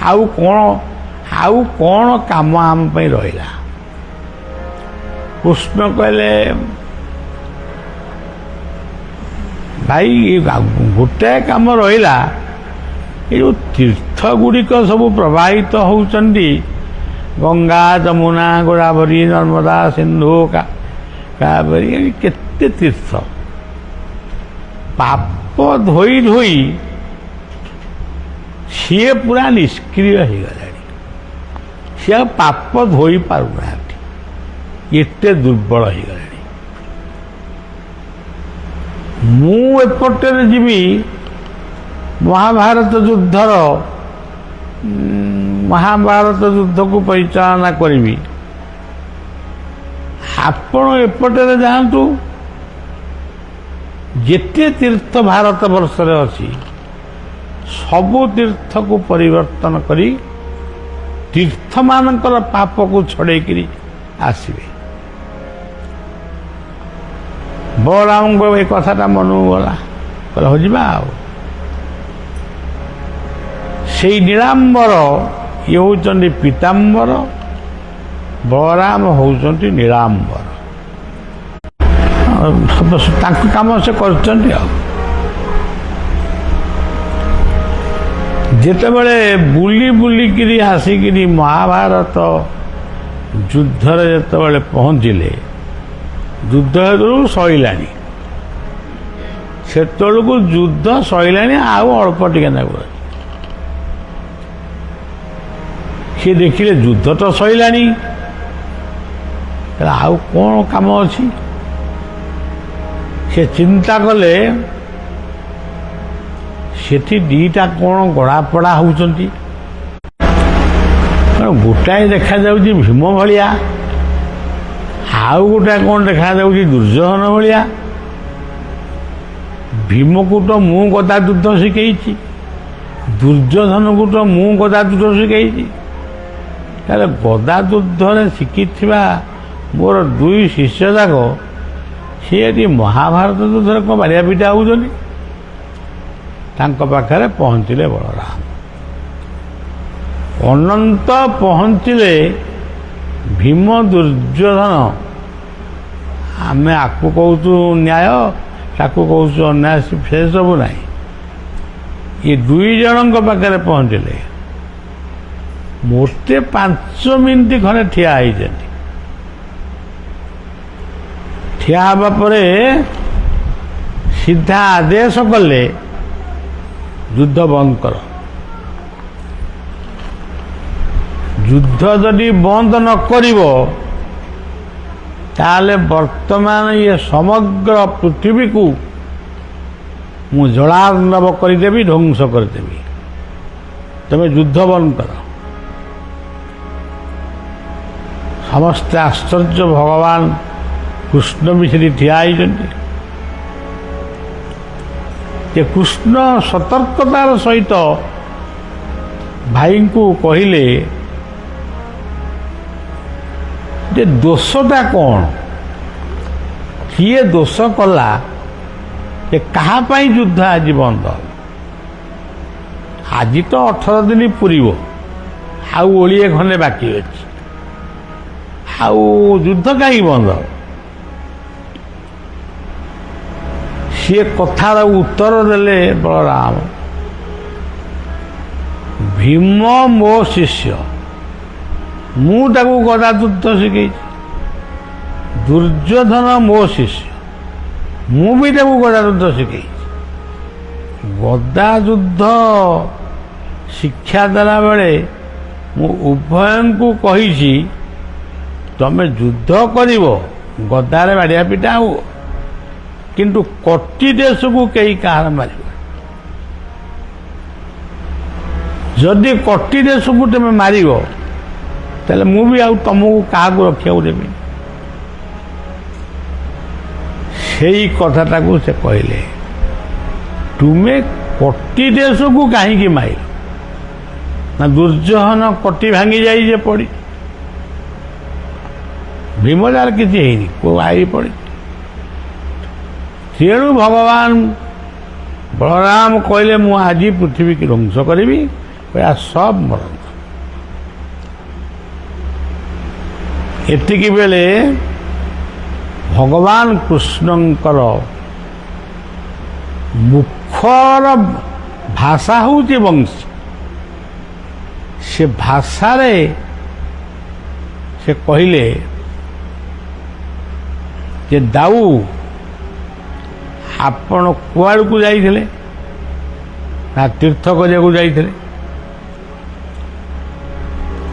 ଆଉ କ'ଣ କାମ ଆମ ପାଇଁ ରହିଲା? କୃଷ୍ଣ କହିଲେ ଭାଇ ଗୋଟାଏ କାମ ରହିଲା, ଏ ଯେଉଁ ତୀର୍ଥ ଗୁଡ଼ିକ ସବୁ ପ୍ରବାହିତ ହେଉଛନ୍ତି, ଗଙ୍ଗା ଯମୁନା ଗୋଦାବରୀ ନର୍ମଦା ସିନ୍ଧୁ କାବେରୀ, କେତେ ତୀର୍ଥ, ପାପ ଧୋଇ ଧୋଇ ସିଏ ପୁରା ନିଷ୍କ୍ରିୟ ହେଇଗଲାଣି। ସିଏ ଆଉ ପାପ ଧୋଇ ପାରୁନାହାନ୍ତି, ଏତେ ଦୁର୍ବଳ ହେଇଗଲାଣି। ମୁଁ ଏପଟରେ ଯିବି ମହାଭାରତ ଯୁଦ୍ଧକୁ ପରିଚାଳନା କରିବି, ଆପଣ ଏପଟରେ ଯାଆନ୍ତୁ। ଯେତେ ତୀର୍ଥ ଭାରତ ବର୍ଷରେ ଅଛି ସବୁ ତୀର୍ଥକୁ ପରିବର୍ତ୍ତନ କରି ତୀର୍ଥମାନଙ୍କର ପାପକୁ ଛଡ଼େଇକିରି ଆସିବେ। ବଳରାମଙ୍କ ଏ କଥାଟା ମନକୁ ଗଲା, କହିଲେ ହଉ ଯିବା ଆଉ। ସେଇ ନୀଳାମ୍ବର ଇଏ ହେଉଛନ୍ତି ପୀତାମ୍ବର, ବଳରାମ ହେଉଛନ୍ତି ନୀଳାମ୍ବର। ତାଙ୍କ କାମ ସେ କରୁଛନ୍ତି। ଆଉ ଯେତେବେଳେ ବୁଲି ବୁଲିକିରି ଆସିକିରି ମହାଭାରତ ଯୁଦ୍ଧରେ ଯେତେବେଳେ ପହଞ୍ଚିଲେ, ଯୁଦ୍ଧ ହେତଳକୁ ସଇଲାଣି, ସେତେବେଳକୁ ଯୁଦ୍ଧ ସଇଲାଣି, ଆଉ ଅଳ୍ପ ଟିକେ ନାଗୁର। ସିଏ ଦେଖିଲେ ଯୁଦ୍ଧ ତ ସଇଲାଣି, ଆଉ କ'ଣ କାମ ଅଛି? ସେ ଚିନ୍ତା କଲେ ସେଠି ଦିଟା କ'ଣ ଗଡ଼ାପଡ଼ା ହେଉଛନ୍ତି। ଗୋଟାଏ ଦେଖାଯାଉଛି ଭୀମ ଭଳିଆ, ଆଉ ଗୋଟାଏ କ'ଣ ଦେଖାଯାଉଛି ଦୁର୍ଯ୍ୟୋଧନ ଭଳିଆ। ଭୀମକୁ ତ ମୁଁ ଗଦା ଯୁଦ୍ଧ ଶିଖେଇଛି, ଦୁର୍ଯ୍ୟୋଧନକୁ ତ ମୁଁ ଗଦା ଯୁଦ୍ଧ ଶିଖେଇଛି। ତାହେଲେ ଗଦା ଯୁଦ୍ଧରେ ଶିଖିଥିବା ମୋର ଦୁଇ ଶିଷ୍ୟ ଯାକ ସିଏ ଏଠି ମହାଭାରତ ଯୁଦ୍ଧରେ କ'ଣ ବାଡ଼ିଆ ପିଟା ହେଉଛନ୍ତି? ତାଙ୍କ ପାଖରେ ପହଞ୍ଚିଲେ ବଳରାମ। ଅନନ୍ତ ପହଞ୍ଚିଲେ ଭୀମ ଦୁର୍ଯ୍ୟୋଧନ, ଆମେ ଆକୁ କହୁଛୁ ନ୍ୟାୟ, ତାକୁ କହୁଛୁ ଅନ୍ୟାୟ, ସେ ସବୁ ନାହିଁ। ଏ ଦୁଇ ଜଣଙ୍କ ପାଖରେ ପହଞ୍ଚିଲେ ମୋଟେ 5 ମିନିଟ୍ ଖଣ୍ଡେ ଠିଆ ହେଇଛନ୍ତି। ଠିଆ ହେବା ପରେ ସିଧା ଆଦେଶ କଲେ, ଯୁଦ୍ଧ ବନ୍ଦ କର। ଯୁଦ୍ଧ ଯଦି ବନ୍ଦ ନ କରିବ ତାହେଲେ ବର୍ତ୍ତମାନ ଇଏ ସମଗ୍ର ପୃଥିବୀକୁ ମୁଁ ଜଳାର୍ଣ୍ଣବ କରିଦେବି, ଧ୍ୱଂସ କରିଦେବି। ତମେ ଯୁଦ୍ଧ ବନ୍ଦ କର। ସମସ୍ତେ ଆଶ୍ଚର୍ଯ୍ୟ, ଭଗବାନ କୃଷ୍ଣ ବି ସେଠି ଠିଆ ହେଇଛନ୍ତି। ଯେ କୃଷ୍ଣ ସତର୍କତାର ସହିତ ଭାଇଙ୍କୁ କହିଲେ ଯେ ଦୋଷଟା କ'ଣ, କିଏ ଦୋଷ କଲା, ଯେ କାହା ପାଇଁ ଯୁଦ୍ଧ ଆଜି ବନ୍ଦ? ଆଜି ତ 18 ଦିନ ପୂରିବ, ଆଉ ଓଳିଏ ଖଣ୍ଡେ ବାକି ଅଛି, ଆଉ ଯୁଦ୍ଧ କାହିଁକି ବନ୍ଦ? ସିଏ କଥାର ଉତ୍ତର ଦେଲେ ବଳରାମ, ଭୀମ ମୋ ଶିଷ୍ୟ, ମୁଁ ତାକୁ ଗଦା ଯୁଦ୍ଧ ଶିଖେଇଛି। ଦୁର୍ଯ୍ୟୋଧନ ମୋ ଶିଷ୍ୟ, ମୁଁ ବି ତାକୁ ଗଦା ଯୁଦ୍ଧ ଶିଖେଇଛି। ଗଦା ଯୁଦ୍ଧ ଶିକ୍ଷା ଦେଲା ବେଳେ ମୁଁ ଉଭୟଙ୍କୁ କହିଛି, ତମେ ଯୁଦ୍ଧ କରିବ, ଗଦାରେ ବାଡ଼ିଆ ପିଟା ହବ, କିନ୍ତୁ କଟି ଦେଶକୁ କେହି କାହାର ମାରିବ। ଯଦି କଟି ଦେଶକୁ ତମେ ମାରିବ ତାହେଲେ ମୁଁ ବି ଆଉ ତମକୁ କାହାକୁ ରଖିବାକୁ ଦେବି। ସେଇ କଥାଟାକୁ ସେ କହିଲେ, ତୁମେ କଟି ଦେଶକୁ କାହିଁକି ମାରିଲ? ନା ଦୁର୍ଯ୍ୟୋଧନ କଟି ଭାଙ୍ଗି ଯାଇଛି, ପଡ଼ି ଭୀମଜାର କିଛି ହେଇନି, କୋଉ ଆଇ ପଡ଼ି। ତେଣୁ ଭଗବାନ ବଳରାମ କହିଲେ, ମୁଁ ଆଜି ପୃଥିବୀକୁ ଧ୍ୱଂସ କରିବି, ସବ ମରନ୍ତୁ। ଏତିକି ବେଳେ ଭଗବାନ କୃଷ୍ଣଙ୍କର ମୁଖର ଭାଷା ହେଉଛି ବଂଶୀ। ସେ ଭାଷାରେ ସେ କହିଲେ ଯେ ଦାଉ, ଆପଣ କୁଆଡ଼କୁ ଯାଇଥିଲେ? ନା ତୀର୍ଥ କରିବାକୁ ଯାଇଥିଲେ।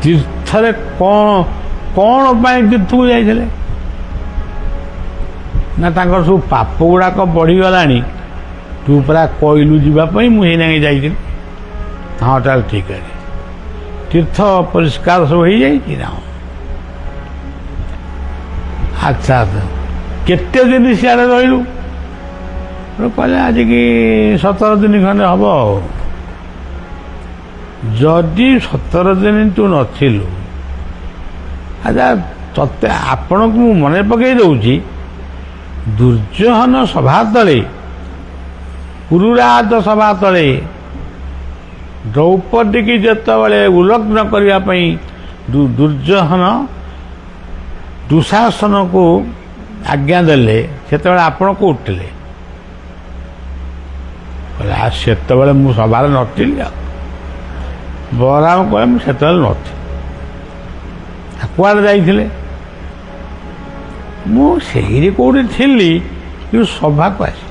ତୀର୍ଥରେ କ'ଣ ପାଇଁ ତୀର୍ଥକୁ ଯାଇଥିଲେ? ନା ତାଙ୍କର ସବୁ ପାପ ଗୁଡ଼ାକ ବଢ଼ିଗଲାଣି, ତୁ ପୁରା କହିଲୁ ଯିବା ପାଇଁ, ମୁଁ ସେଇନାକେ ଯାଇଥିଲି। ହଁ ତାହେଲେ ଠିକ୍ ଅଛି, ତୀର୍ଥ ପରିଷ୍କାର ସବୁ ହେଇଯାଇଛି ନା? ଆଚ୍ଛା, କେତେ ଦିନ ସିଆଡ଼େ ରହିଲୁ? କହିଲେ ଆଜିକି 17 ଦିନ ଖଣ୍ଡେ ହବ। ଆଉ ଯଦି 17 ଦିନ ତୁ ନଥିଲୁ, ଆଚ୍ଛା ତତେ ଆପଣଙ୍କୁ ମୁଁ ମନେ ପକାଇ ଦେଉଛି, ଦୁର୍ଯ୍ୟୋଧନ ସଭା ତଳେ, ପୁରୁରାଜ ସଭା ତଳେ ଦ୍ରୌପଦୀକି ଯେତେବେଳେ ଉଲଗ୍ନ କରିବା ପାଇଁ ଦୁର୍ଯ୍ୟୋଧନ ଦୁଃଶାସନକୁ ଆଜ୍ଞା ଦେଲେ, ସେତେବେଳେ ଆପଣ କୋଉଠି ଥିଲେ? ସେତେବେଳେ ମୁଁ ସଭାରେ ନଥିଲି। ଆଉ ବଳରାମ କହେ, ମୁଁ ସେତେବେଳେ ନଥିଲି। କୁଆଡ଼େ ଯାଇଥିଲେ? ମୁଁ ସେଇଠି କୋଉଠି ଥିଲି, କିନ୍ତୁ ସଭାକୁ ଆସି।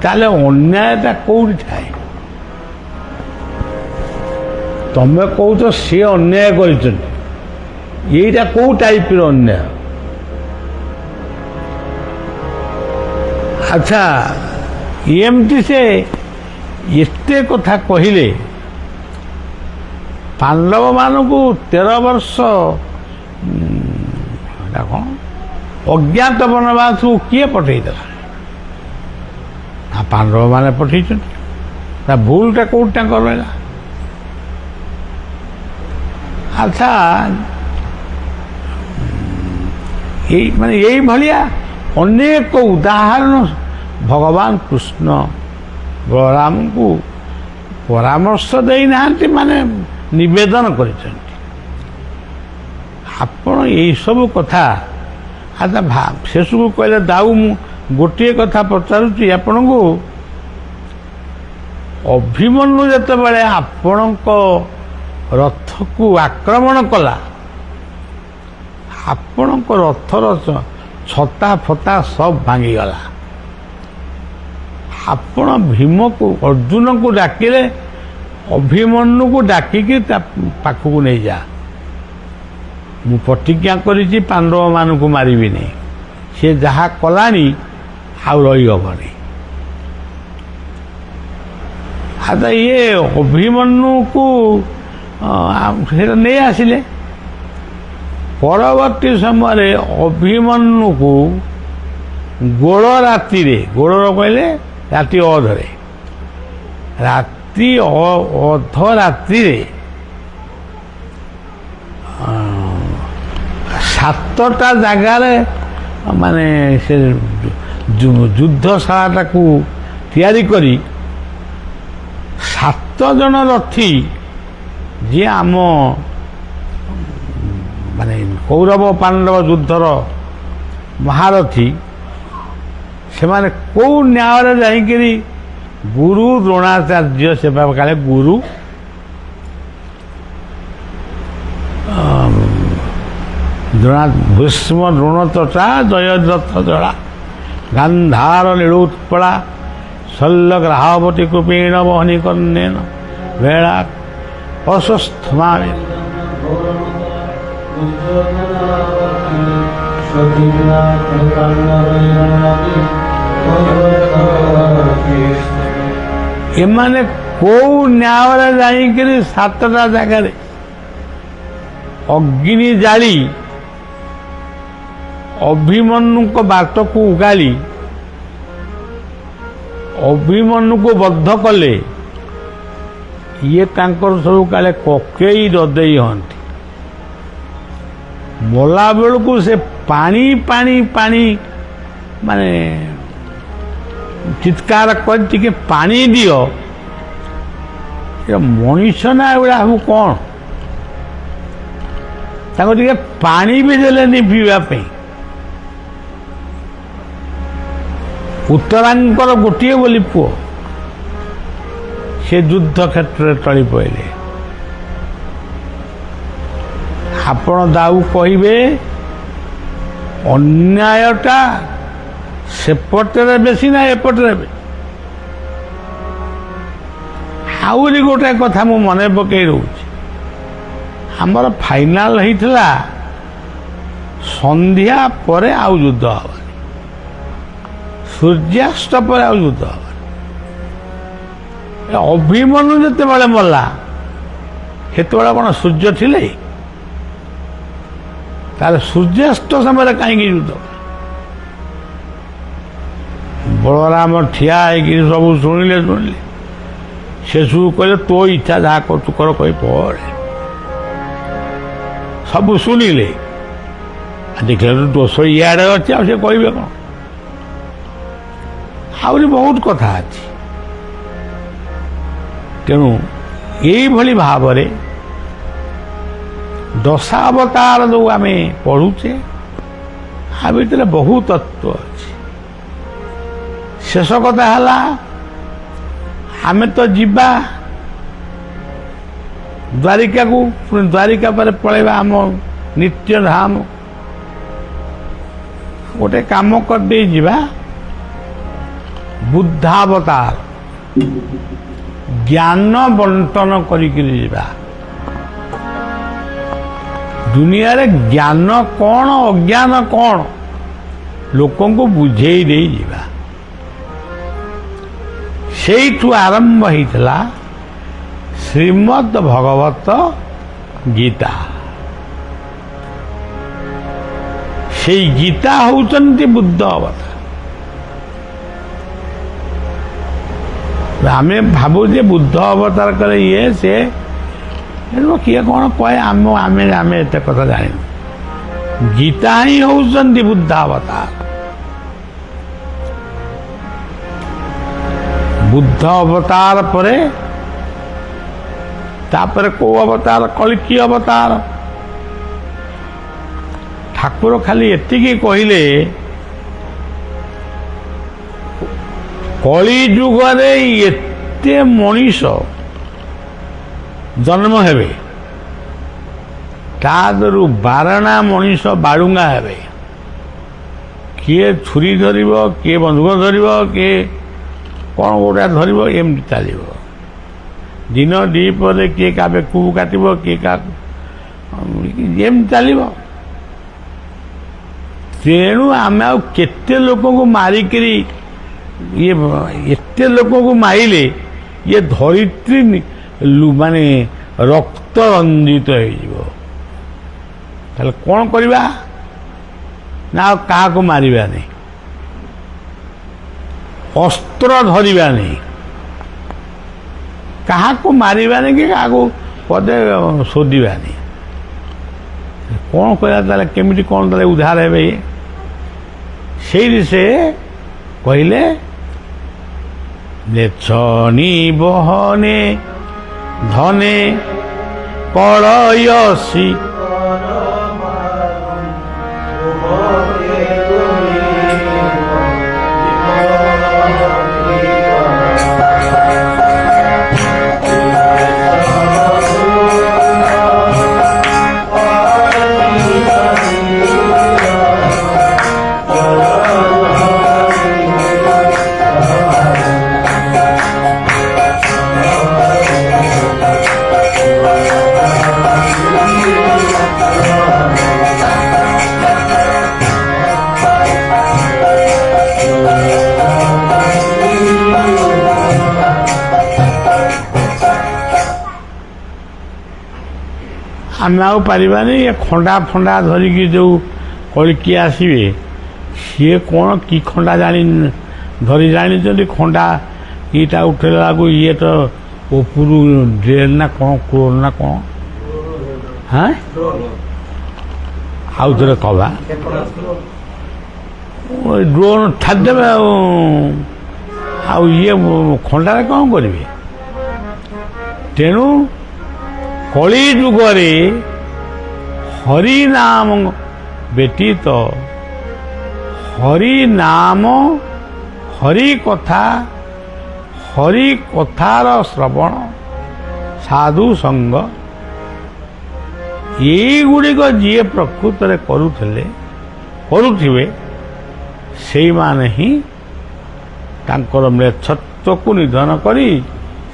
ତାହେଲେ ଅନ୍ୟାୟଟା କୋଉଠି ଥାଏ? ତମେ କହୁଛ ସିଏ ଅନ୍ୟାୟ କରିଛନ୍ତି, ଏଇଟା କୋଉ ଟାଇପର ଅନ୍ୟାୟ? ଆଚ୍ଛା, ଏମିତି ସେ ଏତେ କଥା କହିଲେ। ପାଣ୍ଡବମାନଙ୍କୁ 13 ବର୍ଷ କ'ଣ ଅଜ୍ଞାତ ବନବାସକୁ କିଏ ପଠେଇଦେଲା? ପାଣ୍ଡବମାନେ ପଠେଇଛନ୍ତି। ତା ଭୁଲଟା କୋଉଠି ତାଙ୍କର ରହିଲା? ଆଚ୍ଛା, ଏଇଭଳିଆ ଅନେକ ଉଦାହରଣ ଭଗବାନ କୃଷ୍ଣ ବଳରାମଙ୍କୁ ପରାମର୍ଶ ଦେଇନାହାନ୍ତି, ମାନେ ନିବେଦନ କରିଛନ୍ତି। ଆପଣ ଏଇସବୁ କଥା ଆଚ୍ଛା ଶେଷକୁ କହିଲେ, ଦାଉ ମୁଁ ଗୋଟିଏ କଥା ପଚାରୁଛି ଆପଣଙ୍କୁ, ଅଭିମନ୍ୟୁ ଯେତେବେଳେ ଆପଣଙ୍କ ରଥକୁ ଆକ୍ରମଣ କଲା, ଆପଣଙ୍କ ରଥର ଛତା ଫତା ସବୁ ଭାଙ୍ଗିଗଲା, ଆପଣ ଭୀମକୁ ଅର୍ଜୁନକୁ ଡାକିଲେ, ଅଭିମନ୍ୟୁକୁ ଡାକିକି ତା ପାଖକୁ ନେଇଯା, ମୁଁ ପ୍ରତିଜ୍ଞା କରିଛି ପାଣ୍ଡବମାନଙ୍କୁ ମାରିବିନି, ସେ ଯାହା କଲାଣି ଆଉ ରହିହବନି। ଆଚ୍ଛା ଇଏ ଅଭିମନ୍ୟୁକୁ ସେଟା ନେଇ ଆସିଲେ, ପରବର୍ତ୍ତୀ ସମୟରେ ଅଭିମନ୍ୟୁକୁ ଗୋଳ ରାତିରେ, ଗୋଳର କହିଲେ ରାତି ଅଧରେ, ରାତି ଅଧ ରାତିରେ 7ଟା ଜାଗାରେ ମାନେ ସେ ଯୁଦ୍ଧଶାଳାଟାକୁ ତିଆରି କରି 7 ଜଣ ରଥୀ, ଯିଏ ଆମ ମାନେ କୌରବ ପାଣ୍ଡବ ଯୁଦ୍ଧର ମହାରଥୀ, ସେମାନେ କୋଉ ନ୍ୟାୟରେ ଯାଇକିରି ଗୁରୁ ଦ୍ରୋଣାଚାର୍ଯ୍ୟ ସେବା କାଳେ ଗୁରୁ ଭୀଷ୍ମ ଦ୍ରୋଣତଟା ଜୟଦ୍ରଥ ଜଳା ଗାନ୍ଧାର ନୀଳୋତ୍ପଳା ଶଲ୍ୟଗ୍ରାହବତୀ କୃପେଣ ବହନି କର୍ଣ୍ଣେନ ବେଳା ଅସ୍ୱସ୍ଥମାମେ। ଏମାନେ କୋଉ ନ୍ୟାୟରେ ଯାଇକିରି 7ଟା ଜାଗାରେ ଅଗ୍ନି ଜାଳି ଅଭିମନ୍ୟୁଙ୍କ ବାଟକୁ ଉଗାଳି ଅଭିମନ୍ୟୁକୁ ବଦ୍ଧ କଲେ। ଇଏ ତାଙ୍କର ସବୁ କାଳେ କକେଇ ଦଦେଇ ହନ୍ତି, ମଲା ବେଳକୁ ସେ ପାଣି ପାଣି ପାଣି ମାନେ ଚିତ୍କାର କରି ଟିକେ ପାଣି ଦିଅ, ମଣିଷ ନା ଏଗୁଡ଼ା ସବୁ କ'ଣ, ତାଙ୍କୁ ଟିକେ ପାଣି ବି ଦେଲେନି ପିଇବା ପାଇଁ। ଉତ୍ତରାଙ୍କର ଗୋଟିଏ ବୋଲି ପୁଅ, ସେ ଯୁଦ୍ଧ କ୍ଷେତ୍ରରେ ଟଳି ପଡ଼ିଲେ। ଆପଣ ଦାଉ କହିବେ ଅନ୍ୟାୟଟା ସେପଟରେ ବେଶୀ ନା ଏପଟରେ ବେଶୀ। ଆହୁରି ଗୋଟେ କଥା ମୁଁ ମନେ ପକେଇ ରହୁଛି, ଆମର ଫାଇନାଲ ହେଇଥିଲା ସନ୍ଧ୍ୟା ପରେ ଆଉ ଯୁଦ୍ଧ ହେବନି, ସୂର୍ଯ୍ୟାସ୍ତ ପରେ ଆଉ ଯୁଦ୍ଧ ହେବନି। ଅଭିମନ୍ୟୁ ଯେତେବେଳେ ମଲା ସେତେବେଳେ କ'ଣ ସୂର୍ଯ୍ୟ ଥିଲେ? ତାହେଲେ ସୂର୍ଯ୍ୟାସ୍ତ ସମୟରେ କାହିଁକି ଯୁଦ୍ଧ? ବଳରାମ ଠିଆ ହେଇକି ସବୁ ଶୁଣିଲେ, ଶେଷକୁ କହିଲେ ତୋ ଇଚ୍ଛା ଯାହା କରୁଛୁ କର, କହି ପଡ଼େ। ସବୁ ଶୁଣିଲେ, ଦେଖିଲେ ଦୋଷ ଇଆଡ଼େ ଅଛି, ଆଉ ସେ କହିବେ କ'ଣ? ଆହୁରି ବହୁତ କଥା ଅଛି। ତେଣୁ ଏଇଭଳି ଭାବରେ ଦଶାବତାର ଯେଉଁ ଆମେ ପଢ଼ୁଛେ, ଆ ଭିତରେ ବହୁ ତତ୍ତ୍ୱ ଅଛି। ଶେଷ କଥା ହେଲା, ଆମେ ତ ଯିବା ଦ୍ୱାରିକାକୁ, ପୁଣି ଦ୍ୱାରିକା ପରେ ପଳେଇବା ଆମ ନିତ୍ୟଧାମ। ଗୋଟେ କାମ କରିଦେଇ ଯିବା, ବୁଦ୍ଧାବତାର ଜ୍ଞାନ ବଣ୍ଟନ କରିକିରି ଯିବା। ଦୁନିଆରେ ଜ୍ଞାନ କ'ଣ ଅଜ୍ଞାନ କ'ଣ ଲୋକଙ୍କୁ ବୁଝେଇ ଦେଇ ଯିବା। ସେଇଠୁ ଆରମ୍ଭ ହେଇଥିଲା ଶ୍ରୀମଦ୍ ଭଗବତ ଗୀତା। ସେଇ ଗୀତା ହେଉଛନ୍ତି ବୁଦ୍ଧ ଅବତାର। ଆମେ ଭାବୁ ଯେ ବୁଦ୍ଧ ଅବତାର କଲେ ଇଏ ସେ, କିଏ କ'ଣ କହେ, ଆମେ ଏତେ କଥା ଜାଣିନୁ। ଗୀତା ହିଁ ହେଉଛନ୍ତି ବୁଦ୍ଧ ଅବତାର। ବୁଦ୍ଧ ଅବତାର ପରେ ତାପରେ କୋଉ ଅବତାର? କଳ୍କି ଅବତାର। ଠାକୁର ଖାଲି ଏତିକି କହିଲେ କଳି ଯୁଗରେ ଏତେ ମଣିଷ ଜନ୍ମ ହେବେ, ତା ଦେହରୁ 12 ମଣିଷ ବାଳୁଙ୍ଗା ହେବେ। କିଏ ଛୁରୀ ଧରିବ, କିଏ ବନ୍ଧୁକ ଧରିବ, କିଏ କ'ଣ ଗୋଟା ଧରିବ, ଏମିତି ଚାଲିବ। ଦିନ ଦ୍ୱିପହରେ କିଏ କାହା ବେକକୁ କାଟିବ, କିଏ କାହାକୁ ଏମିତି ଚାଲିବ। ତେଣୁ ଆମେ ଆଉ କେତେ ଲୋକଙ୍କୁ ମାରିକିରି ଏତେ ଲୋକଙ୍କୁ ମାରିଲେ ଇଏ ଧରିତ୍ରୀ ମାନେ ରକ୍ତ ରଞ୍ଜିତ ହେଇଯିବ। ତାହେଲେ କ'ଣ କରିବା ନା ଆଉ କାହାକୁ ମାରିବାନି, ଅସ୍ତ୍ର ଧରିବାନି, କାହାକୁ ମାରିବାନି କି କାହାକୁ ପଦେ ଶୋଧିବାନି। କ'ଣ କରିବା ତାହେଲେ? କେମିତି କ'ଣ ତାହେଲେ ଉଦ୍ଧାର ହେବେ? ସେଇଠି ସେ କହିଲେ ନେଛନି ବହନେ ଧନେ କଳୟସି ଆମେ ଆଉ ପାରିବାନି। ଏ ଖଣ୍ଡା ଫଣ୍ଡା ଧରିକି ଯେଉଁ କଳିକି ଆସିବେ, ସିଏ କ'ଣ କି ଖଣ୍ଡା ଧରି ଜାଣିଛନ୍ତି? ଖଣ୍ଡା ଇଟା ଉଠେଇଲା ବେଳକୁ ଇଏ ତ ଉପରୁ ଡ୍ରେନ୍ ନା କ'ଣ, କ୍ରୋନ ନା କ'ଣ, ହଁ ଆଉ ଥରେ କବା ଡ୍ରୋନ୍ ଛାଡ଼ିଦେବେ। ଆଉ ଇଏ ଖଣ୍ଡାରେ କ'ଣ କରିବେ? ତେଣୁ କଳି ଯୁଗରେ ହରିନାମ ବ୍ୟତୀତ, ହରିନାମ, ହରି କଥାର ଶ୍ରବଣ, ସାଧୁ ସଙ୍ଗ, ଏଇଗୁଡ଼ିକ ଯିଏ ପ୍ରକୃତରେ କରୁଥିବେ ସେଇମାନେ ହିଁ ତାଙ୍କର ମ୍ଲେଚ୍ଛତ୍ୱକୁ ନିଧନ କରି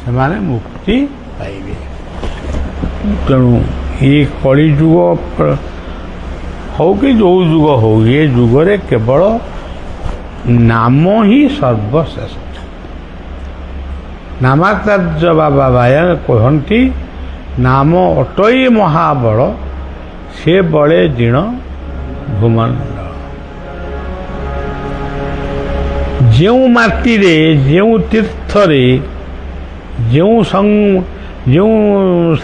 ସେମାନେ ମୁକ୍ତି ପାଇବେ। ତେଣୁ ଏ କଳିଯୁଗ ହଉ କି ଯେଉଁ ଯୁଗ ହଉ, ଏ ଯୁଗରେ କେବଳ ନାମ ହିଁ ସର୍ବଶ୍ରେଷ୍ଠ। ନାମାଚାର୍ଯ୍ୟ ବାବା ବାୟା କହନ୍ତି, ନାମ ଅଟଇ ମହାବଳ, ସେ ବଳେ ଜିଣ ଭୂମଣ୍ଡଳ। ଯେଉଁ ମାଟିରେ, ଯେଉଁ ତୀର୍ଥରେ, ଯେଉଁ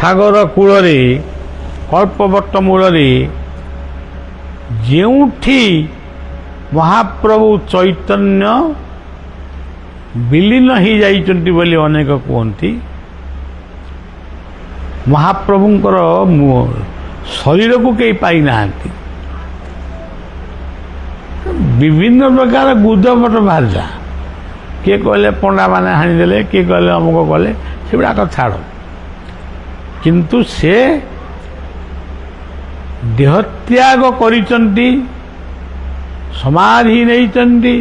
ସାଗର କୂଳରେ, କଳ୍ପବଟ ମୂଳରେ, ଯେଉଁଠି ମହାପ୍ରଭୁ ଚୈତନ୍ୟ ବିଲୀନ ହୋଇଯାଇଛନ୍ତି ବୋଲି ଅନେକ କୁହନ୍ତି, ମହାପ୍ରଭୁଙ୍କର ଶରୀରକୁ କେହି ପାଇନାହାନ୍ତି। ବିଭିନ୍ନ ପ୍ରକାର ଗୁଜବଟ ବାହାରିଲା। କିଏ କହିଲେ ପଣ୍ଡାମାନେ ହାଣିଦେଲେ, କିଏ କହିଲେ ଅମୁକ କଲେ, ସେଗୁଡ଼ାକ ଛାଡ଼। କିନ୍ତୁ ସେ ଦେହତ୍ୟାଗ କରିଛନ୍ତି, ସମାଧି ନେଇଛନ୍ତି।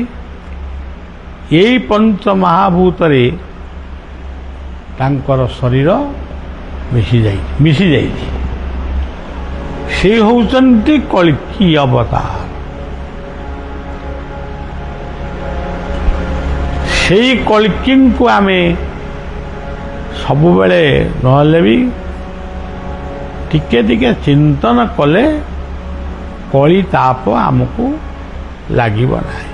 ଏଇ ପଞ୍ଚ ମହାଭୂତରେ ତାଙ୍କର ଶରୀର ମିଶିଯାଇଛି। ସେ ହେଉଛନ୍ତି କଳ୍କି ଅବତାର। ସେଇ କଳ୍କିଙ୍କୁ ଆମେ ସବୁବେଳେ ନହେଲେ ବି ଟିକେ ଟିକେ ଚିନ୍ତନ କଲେ କଳି ତାପ ଆମକୁ ଲାଗିବ ନାହିଁ।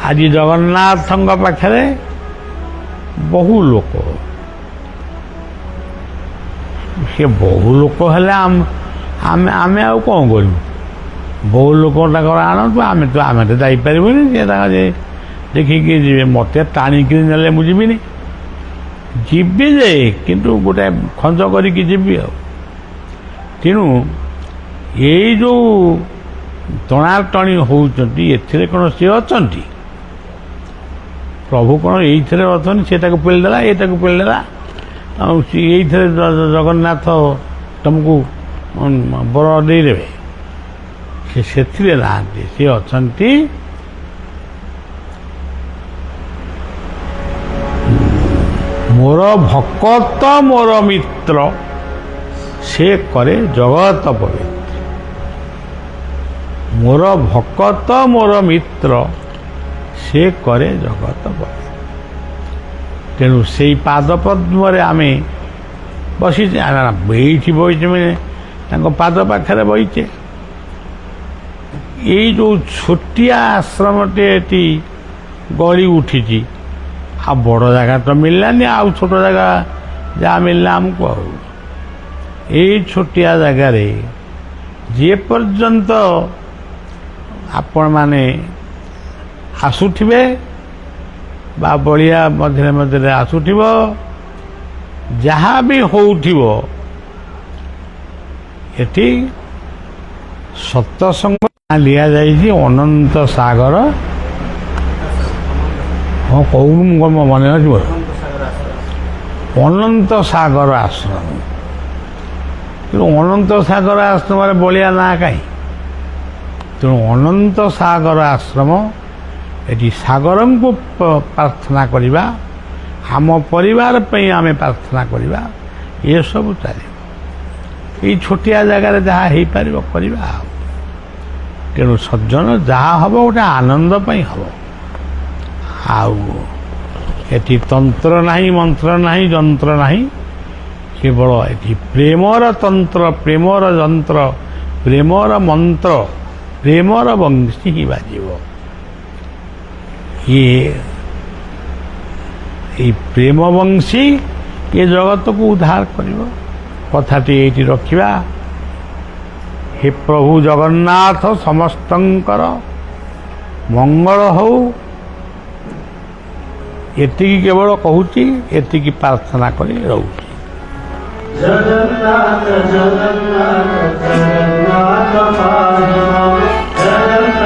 ଆଜି ଜଗନ୍ନାଥଙ୍କ ପାଖରେ ବହୁ ଲୋକ, ସେ ବହୁ ଲୋକ ହେଲେ ଆମେ ଆଉ କ'ଣ କରିବୁ? ବହୁ ଲୋକ ତାଙ୍କର ଆଣନ୍ତୁ, ଆମେ ତ ଯାଇପାରିବୁନି। ସେ ତାଙ୍କ ଦେଖିକି ଯିବେ। ମୋତେ ଟାଣିକିରି ନେଲେ ମୁଁ ଯିବିନି, ଯିବି ଯେ କିନ୍ତୁ ଗୋଟାଏ ଖଞ୍ଜ କରିକି ଯିବି ଆଉ। ତେଣୁ ଏଇ ଯେଉଁ ଟଣାଟଣି ହେଉଛନ୍ତି, ଏଥିରେ କ'ଣ ସିଏ ଅଛନ୍ତି? ପ୍ରଭୁ କ'ଣ ଏଇଥିରେ ଅଛନ୍ତି? ସେ ତାକୁ ପେଳିଦେଲା, ଏ ତାକୁ ପେଳିଦେଲା, ଆଉ ଏଇଥିରେ ଜଗନ୍ନାଥ ତୁମକୁ ବର ଦେଇଦେବେ? ସେ ସେଥିରେ ନାହାନ୍ତି। ସେ ଅଛନ୍ତି ମୋର ଭକତ ମୋର ମିତ୍ର, ସେ କରେ ଜଗତ ପବିତ୍ର। ମୋର ଭକତ ମୋର ମିତ୍ର, ସେ କରେ ଜଗତ ପବିତ୍ର। ତେଣୁ ସେଇ ପାଦ ପଦ୍ମରେ ଆମେ ବସିଛେ। ଏଇଠି ବସିଛେ ମାନେ ତାଙ୍କ ପାଦ ପାଖରେ ବସିଛେ। ଏଇ ଯେଉଁ ଛୋଟିଆ ଆଶ୍ରମଟେ ଏଠି ଗଳି ଉଠିଛି, ଆଉ ବଡ଼ ଜାଗା ତ ମିଳିଲାନି, ଆଉ ଛୋଟ ଜାଗା ଯାହା ମିଳିଲା ଆମକୁ। ଆଉ ଏଇ ଛୋଟିଆ ଜାଗାରେ ଯେ ପର୍ଯ୍ୟନ୍ତ ଆପଣମାନେ ଆସୁଥିବେ ବା ବଳିଆ ମଝିରେ ମଝିରେ ଆସୁଥିବ, ଯାହା ବି ହେଉଥିବ, ଏଠି ସତ୍ସଙ୍ଗ ଦିଆଯାଇଛି ଅନନ୍ତ ସାଗର। ହଁ କହୁନୁ, ମୁଁ ମନେ ଅଛି ମୋର ଅନନ୍ତ ସାଗର ଆଶ୍ରମ। ତେଣୁ ଅନନ୍ତ ସାଗର ଆଶ୍ରମରେ ବଳିଆ ନାଁ କାହିଁ? ତେଣୁ ଅନନ୍ତ ସାଗର ଆଶ୍ରମ, ଏଠି ସାଗରଙ୍କୁ ପ୍ରାର୍ଥନା କରିବା, ଆମ ପରିବାର ପାଇଁ ଆମେ ପ୍ରାର୍ଥନା କରିବା, ଏସବୁ ଚାଲିବ। ଏଇ ଛୋଟିଆ ଜାଗାରେ ଯାହା ହେଇପାରିବ କରିବା ଆଉ। ତେଣୁ ସଜ୍ଜନ ଯାହା ହେବ ଗୋଟେ ଆନନ୍ଦ ପାଇଁ ହେବ। ଆଉ ଏଠି ତନ୍ତ୍ର ନାହିଁ, ମନ୍ତ୍ର ନାହିଁ, ଯନ୍ତ୍ର ନାହିଁ, କେବଳ ଏଠି ପ୍ରେମର ତନ୍ତ୍ର, ପ୍ରେମର ଯନ୍ତ୍ର, ପ୍ରେମର ମନ୍ତ୍ର, ପ୍ରେମର ବଂଶୀ ହିଁ ବାଜିବ। ଏଇ ପ୍ରେମ ବଂଶୀ ଏ ଜଗତକୁ ଉଦ୍ଧାର କରିବ। କଥାଟି ଏଇଠି ରଖିବା। ହେ ପ୍ରଭୁ ଜଗନ୍ନାଥ ସମସ୍ତଙ୍କର ମଙ୍ଗଳ ହଉ, ଏତିକି କେବଳ କହୁଛି, ଏତିକି ପ୍ରାର୍ଥନା କରି ରହୁଛି। ଜଗନ୍ନାଥ ଜଗନ୍ନାଥ ଜଗନ୍ନାଥ ପାହି ମାମ, ଜଗନ୍ନାଥ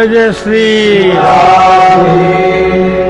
জয় জয় শ্রী রাধে